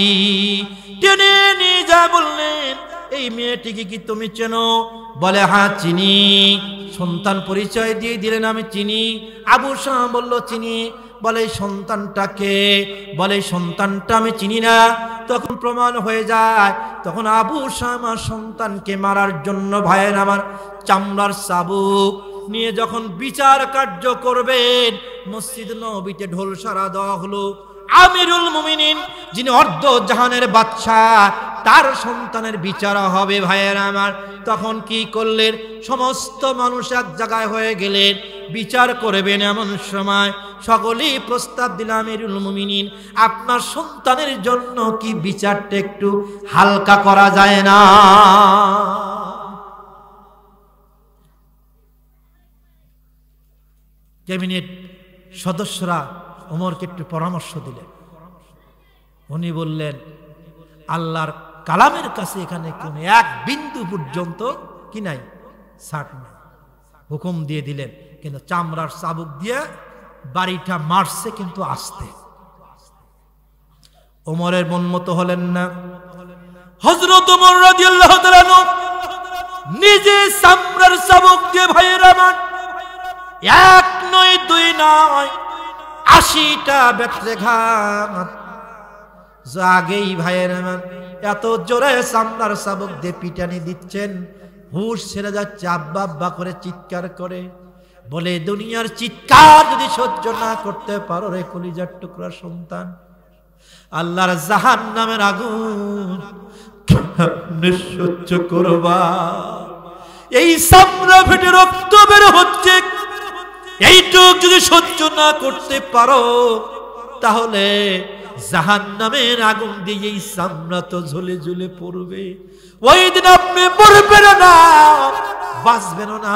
টেনে নিয়ে যা বললেন, এই মেয়েটিকে কি তুমি চেনো? বলে, হ্যাঁ চিনি। সন্তান পরিচয় দিয়ে দিলেন, আমি চিনি। আবু শাহ বলল, চিনি। বলে সন্তানটাকে, বলে সন্তানটা আমি চিনি না। তখন প্রমাণ হয়ে যায়, তখন আবু শামা সন্তানকে মারার জন্য ভাইয়ের আমার চামড়ার চাবুক নিয়ে যখন বিচার কার্য করবেন, মসজিদ নববীতে ঢোল সারা দেওয়া হলো। আমিরুল মুমিনিন যিনি অর্ধ জাহানের বাদশাহ, তার সন্তানের বিচার হবে ভাইয়ের আমার। তখন কি করলেন? সমস্ত মানুষ এক জায়গায় হয়ে গেলেন, বিচার করবেন। এমন সময় সকলেই প্রস্তাব দিল, আমিরুল মুমিনিন আপনার সন্তানের জন্য কি বিচারটা একটু হালকা করা যায় না? ক্যাবিনেট সদস্যরা ওমরকে একটু পরামর্শ দিলেন। উনি বললেন, আল্লাহর কালামের কাছে এখানে কোন এক বিন্দু পর্যন্ত কি নাই, ছাট নাই। হুকুম দিয়ে দিলেন, কিন্তু চামড়ার চাবুক দিয়ে বাড়িটা মারছে, কিন্তু আস্তে। ওমরের মন মতো হলেন না। হযরত ওমর রাদিয়াল্লাহু তাআলা নিজে চামড়ার চাবুক দিয়ে ভাইয়ের আমার এক নয় দুই নয় ৮০টা বেত্রেঘাত আগেই ভাইয়ের আমার এত জোরে চামড়ার চাবুক দিয়ে পিটানি দিচ্ছেন, হুঁশ ছেড়ে যাচ্ছে, আব্বা আব্বা করে চিৎকার করে। বলে, দুনিয়ার চিৎকার যদি সহ্য না করতে পারো রে কলিজার টুকরা সন্তান, আল্লাহর জাহান্নামের আগুন সহ্য করবা। এই চামড়া ফেটে রক্ত বের হচ্ছে, এইটুক যদি সহ্য না করতে পারো, তাহলে জাহান্নামের আগুন দিয়ে এই চামড়া তো ঝুলে ঝুলে পড়বে। ওই দিন আপনি মরবেন না, বাঁচবেন না।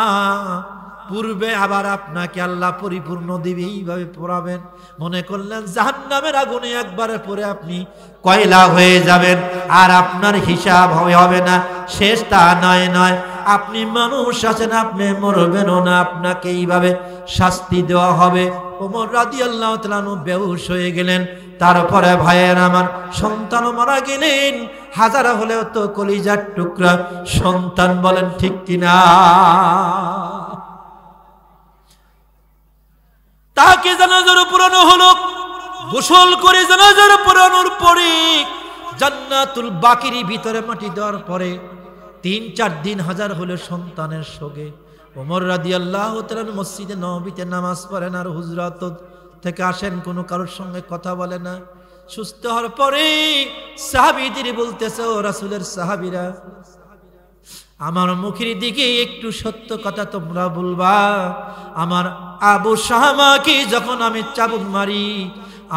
পূর্বে আবার আপনাকে আল্লাহ পরিপূর্ণ দিবে, এইভাবে পড়াবেন। মনে করলেন জাহান্নামের আগুনে একবারে পরে আপনি কয়লা হয়ে যাবেন, আর আপনার হিসাব হবে না। শেষ তা নয় নয়, আপনি মানুষ আছেন, আপনি মরবেনও না, আপনাকে এইভাবে শাস্তি দেওয়া হবে। ওমর রাদিয়াল্লাহু তাআলা বেহুশ হয়ে গেলেন। তারপরে ভাইয়ের আমার সন্তান মারা গেলেন। হাজার হলেও তো কলিজার টুকরা সন্তান, বলেন ঠিক কিনা? তাকে জানাজার পুরানো হলো, গোসল করে জানাজার পুরানোর পরে জান্নাতুল বাকির ভিতরে মাটি দেওয়ার পরে ৩-৪ দিন হাজার হলো সন্তানের শোকে ওমর রাদিয়াল্লাহু তাআলা মসজিদে নববীতে নামাজ পড়েন, আর হুজরাত থেকে আসেন, কোনো কারোর সঙ্গে কথা বলে না। সুস্থ হওয়ার পরে সাহাবীদের বলতেছে, ও রাসূলের সাহাবীরা, আমার মুখের দিকে একটু সত্য কথা তোমরা বলবা। আমার আবু শামাকে যখন আমি চাবুক মারি,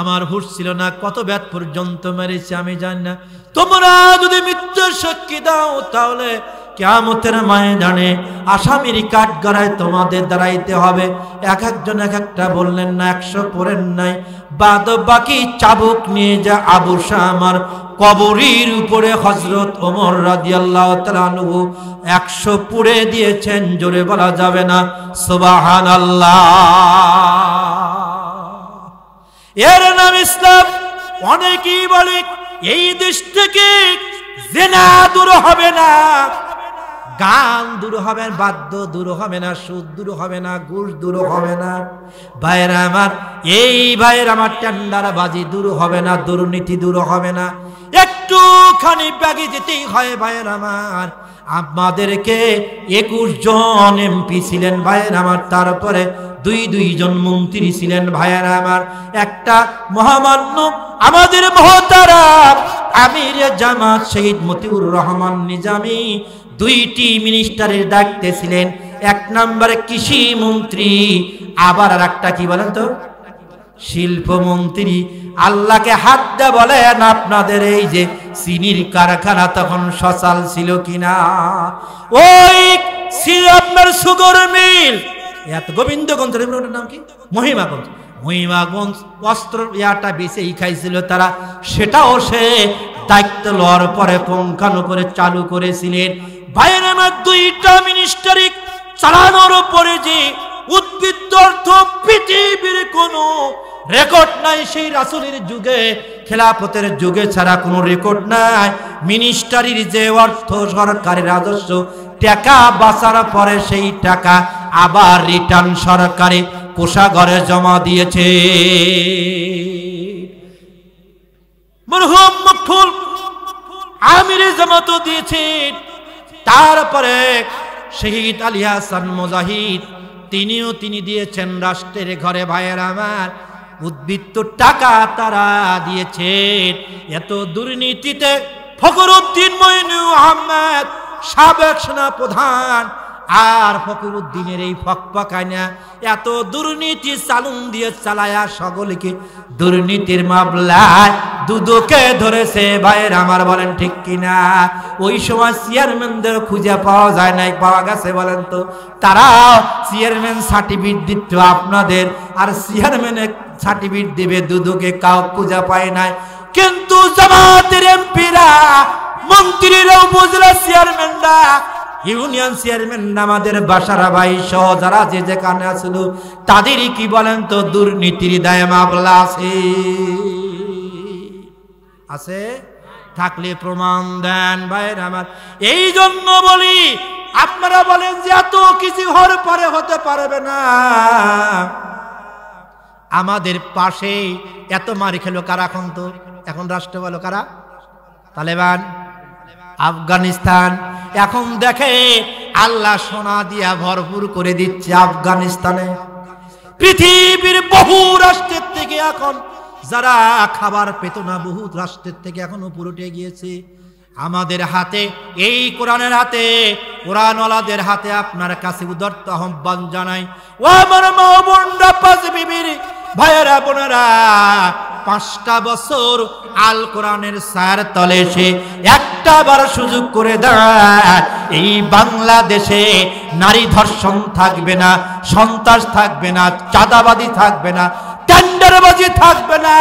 আমার হুঁশ ছিল না, কত ব্যাট পর্যন্ত মেরেছে আমি জানি না। তোমরা যদি মিথ্যা সাক্ষী দাও, তাহলে কিয়ামতের ময়দানে আসামির কাঠগড়ায় তোমাদের দাঁড়াইতে হবে। এক একজন এক একটা বললেন না, ১০০ পড়েন নাই। বাদ বাকি চাবুক নিয়ে যা আবু শামার কবরের উপরে হযরত ওমর রাদিয়াল্লাহু তাআলা আনহু ১০০ পুড়ে দিয়েছেন। জোরে বলা যাবে না সুবহানাল্লাহ। এর নাম ইসলাম। অনেকেই বলে এই দেশ থেকে জিনা দূর হবে না, গান দূর হবে, বাদ্য দূর হবে না, সুদ দূর হবে না, ঘুষ দূর হবে না। ভাইয়েরা আমার, এই ভাইয়ের আমার টেন্ডারবাজি দূর হবে না, দুর্নীতি দূর হবে না। একটুখানি ব্যাগে যেতেই হয় ভাইয়ের আমার। আমাদেরকে ২১ জন এমপি ছিলেন ভাইয়ের আমার, তারপরে দুই জন মন্ত্রী ছিলেন ভাইয়ের আমার। একটা মহামান্য আমাদের মহতারাম আমির জামাত শহীদ মতিউর রহমান নিজামী ২টি মিনিস্টারের দায়িত্বে ছিলেন। ১ নম্বরে কৃষি মন্ত্রী, আবার আর একটা কি বলেন তো, শিল্পমন্ত্রী। আল্লাহকে হাত দে বলেন, আপনাদের এই যে চিনির কারখানা তখন সচল ছিল কিনা? ওই ছিল আপনার সুগার মিল, এত গোবিন্দগঞ্জের নাম কি, মহিমাগঞ্জ। মহিমাগঞ্জ অস্ত্র ইয়াটা বেঁচেই খাইছিল তারা, সেটাও সে দায়িত্ব লওয়ার পরে পঙ্খানো করে চালু করেছিলেন। ভাইয়ের আমার ২টা মিনিস্টারি চালানোর পরে যে উদ্বৃত্ত অর্থ পৃথিবীর কোনো রেকর্ড নাই। সেই রাসূলের যুগে, খেলাফতের যুগে ছাড়া কোনো রেকর্ড নাই। মিনিস্টারির যে অর্থ সরকারের রাজস্ব, টাকা বাঁচার পরে সেই টাকা আবার রিটার্ন সরকারে কোষাগারে জমা দিয়েছে। মরহুম মকফুল আমিরে জামাত দিয়েছেন। তারপরে শহীদ আলী হাসান মুজাহিদ তিনি দিয়েছেন রাষ্ট্রের ঘরে। ভাইয়ের আমার, উদ্বৃত্ত টাকা তারা দিয়েছেন। এত দুর্নীতিতে ফখরুদ্দিন মঈনুল আহমেদ সাবেক সেনা প্রধান আর ফখরুদ্দিনের এই ফকফকানা এত দুর্নীতি চালুন দিয়ে চালায়া সকলকে দুর্নীতির মামলায় দুদকে ধরেছে। ভাইয়ের আমার, বলেন ঠিক কিনা? ওই সময় চেয়ারম্যানদের খুঁজে পাওয়া যায় নাই, পাওয়া গেছে বলেন তো? তারা চেয়ারম্যান সার্টিফিকেট দিত আপনাদের, আর চেয়ারম্যানের সার্টিফিকেট দিবে দুদকে, কাউ খুঁজে পায় নাই। কিন্তু জামাতের এমপিরা, মন্ত্রীরা, উপজেলা চেয়ারম্যানরা, ইউনিয়ন চেয়ারম্যান, আমাদের বাসারা ভাই সহ যারা যে যেখানে আসলো, তাদেরই কি বলেন তো দুর্নীতির দায়ে মামলা আছে? থাকলে প্রমাণ দেন ভাইয়ের আমার। এই জন্য বলি, আপনারা বলেন যে এত কিছু হওয়ার পরে হতে পারবে না। আমাদের পাশে এত মারি খেলো কারা? এখন রাষ্ট্র বলো কারা? তালেবান, আফগানিস্তান। এখন দেখে আল্লাহ সোনা দিয়া ভরপুর করে দিচ্ছে আফগানিস্তানে। পৃথিবীর বহু রাষ্ট্রের থেকে এখন যারা খাবার পেত না, বহু রাষ্ট্রের থেকে এখন উপরে উঠে গিয়েছে। আমাদের হাতে, এই কোরআনের হাতে, কোরআনওয়ালাদের হাতে আপনার কাছে উদারত আহ্বান জানাই। ও আমার মা বোনরা, পাঁচ বিবির ভাইয়েরা বোনেরা, 5টা বছর আল কোরআনের ছায়ার তলে সে একটা বার সুযোগ করে দেয়। এই বাংলাদেশে নারী ধর্ষণ থাকবে না, সন্ত্রাস থাকবে না, চাঁদাবাজি থাকবে না, টেন্ডারবাজি থাকবে না।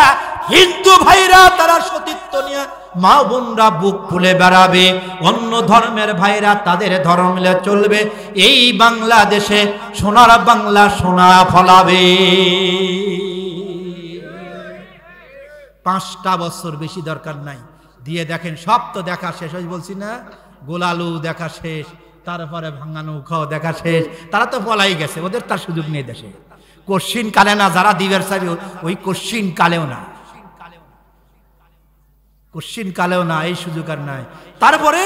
হিন্দু ভাইরা তারা সতীত্ব নিয়ে মা বোনরা বুক ফুলে বেড়াবে, অন্য ধর্মের ভাইরা তাদের ধর্ম মিলে চলবে। এই বাংলাদেশে সোনার বাংলা সোনা ফলাবে। 5টা বছর বেশি দরকার নাই, দিয়ে দেখেন। সব তো দেখা শেষ হয়েছে, বলছি না? গোলালু দেখা শেষ, তারপরে ভাঙানো খাও দেখা শেষ। তারা তো পলাই গেছে, ওদের তার সুযোগ নেই দেশে। কোশ্চিন কালে না, যারা দিবের চাবি ওই কোশ্চিন কালেও না, কোশ্চিন কালেও না, এই সুযোগ আর নাই। তারপরে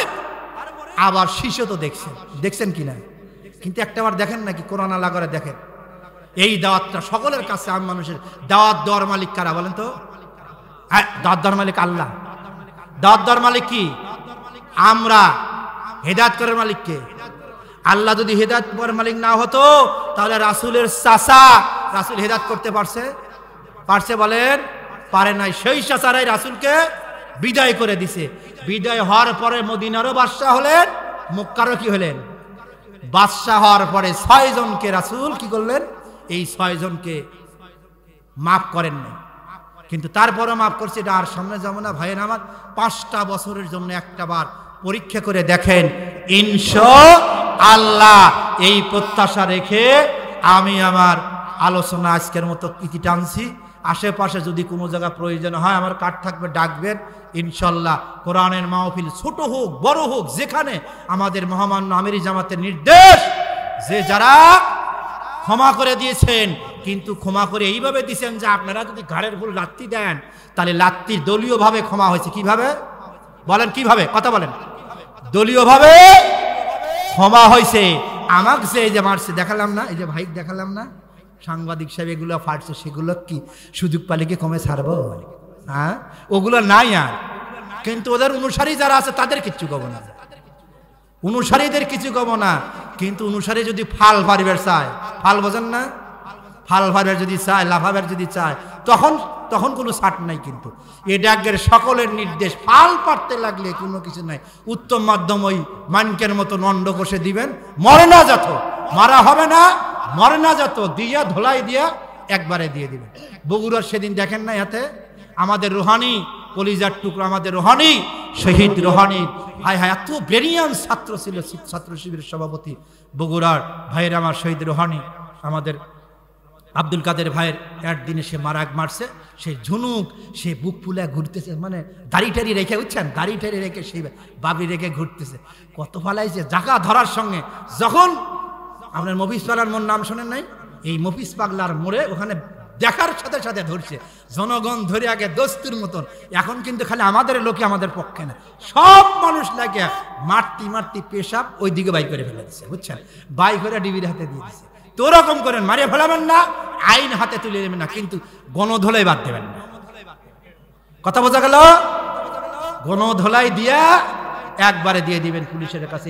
আবার শিশু তো দেখছেন কিনা? কিন্তু একটাবার দেখেন নাকি? কোরআন আল্লাহ করে দেখেন। এই দাওয়াতটা সকলের কাছে আম মানুষের। দাওয়াত দেওয়ার মালিক কারা বলেন তো? দাওয়াত দেওয়ার মালিক আল্লাহ। দাওয়াত দেওয়ার মালিক কি? আমরা। হেদায়েত করার মালিক কে? আল্লাহ। যদি হেদায়েত করার মালিক না হতো তাহলে রাসূলের চাচা রাসূল হেদায়েত করতে পারছে বলেন? পারে নাই। সেই চাচারাই রাসূলকে বিদায় করে দিছে। বিদায় হওয়ার পরে মদিনারও বাদশাহ হলেন, মক্কারও কি হলেন? বাদশাহ হওয়ার পরে 6 জনকে রাসূল কি করলেন? এই 6 জনকে মাফ করেন না, কিন্তু তারপরে মাফ করছে। এটা আর সামনে যাবো না ভাইয়ের আমার। 5টা বছরের জন্য একটাবার পরীক্ষা করে দেখেন, ইনশাআল্লাহ। এই প্রত্যাশা রেখে আমি আমার আলোচনা আজকের মতো ইতি টানছি। আশেপাশে যদি কোনো জায়গা প্রয়োজন হয় আমার কার্ড থাকবে, ডাকবেন। ইনশাল্লাহ কোরআনের মাহফিল ছোট হোক বড় হোক, যেখানে আমাদের মহামান্য আমিরি জামাতের নির্দেশ যে যারা ক্ষমা করে দিয়েছেন, কিন্তু ক্ষমা করে এইভাবে দিয়েছেন যে আপনারা যদি ঘাড়ের ফুল লাত্তি দেন তাহলে লাত্তির দলীয়ভাবে ক্ষমা হয়েছে। কিভাবে বলেন? কিভাবে? কথা বলেন। দলীয়ভাবে ক্ষমা হয়েছে। আমাকে যে মারছে দেখালাম না, এই যে ভাই দেখালাম না, সাংবাদিক সাহেব এগুলো ফাটছে, সেগুলো কি সুযোগ পালে কি কমে ছাড়বো? হ্যাঁ, ওগুলো নাই আর। কিন্তু ওদের অনুসারী যারা আছে তাদের কিচ্ছু কব না, অনুসারীদের কিছু কব না। কিন্তু অনুসারী যদি ফাল পারিবার চায়, ফাল বোঝেন না? ফাল পারিবার যদি চায়, লাফাবার যদি চায়, তখন কোনো ছাট নাই। কিন্তু এটা আগের সকলের নির্দেশ। ফাল পারতে লাগলে কোনো কিছু নাই। উত্তম মাধ্যম ওই মানকের মতো নন্ড কষে দিবেন, মরে না যত, মারা হবে না, মরে না যত, দিয়া ধোলাই দিয়া একবারে দিয়ে দিবেন। বগুড়ার সেদিন দেখেন না, হাতে আমাদের রুহানি, কলিজার টুকরো আমাদের রুহানি, শহীদ রুহানি, হায় হায়, এত ব্রিলিয়ান্ট ছাত্র ছিল, ছাত্র শিবিরের সভাপতি বগুড়ার ভাইয়ের আমার শহীদ রুহানি, আমাদের আব্দুল কাদের ভাইয়ের একদিনে সে মারছে। সে ঝুনুক, সে বুক ফুলে ঘুরতেছে, মানে দাড়ি টাড়ি রেখে, বুঝছেন, দাড়ি টাড়ি রেখে সেই বাবি রেখে ঘুরতেছে। কত ফালাইছে জাকা ধরার সঙ্গে। যখন আপনার মফিজ পালার মোর নাম শোনেন নাই? এই মফিজ পাগলার মোড়ে ওখানে দেখার সাথে সাথে ধরছে, জনগণ ধরে আগে দস্তুর মতন, এখন কিন্তু খালি আমাদের লোকে আমাদের পক্ষে না, সব মানুষ লাগে মারতি মারতি পেশাব ওই দিকে বাই করে ফেলে দিচ্ছে, বুঝছেন, বাই করে ডিবির হাতে দিয়ে দিচ্ছে। তো ওরকম করেন, মারিয়ে ফেলাবেন না, আইন হাতে তুলে নেবেন না, কিন্তু গণধোলাই বাদ দেবেন না। কথা বোঝা গেল? গণধোলাই দিয়া একবারে দিয়ে দিবেন পুলিশের কাছে।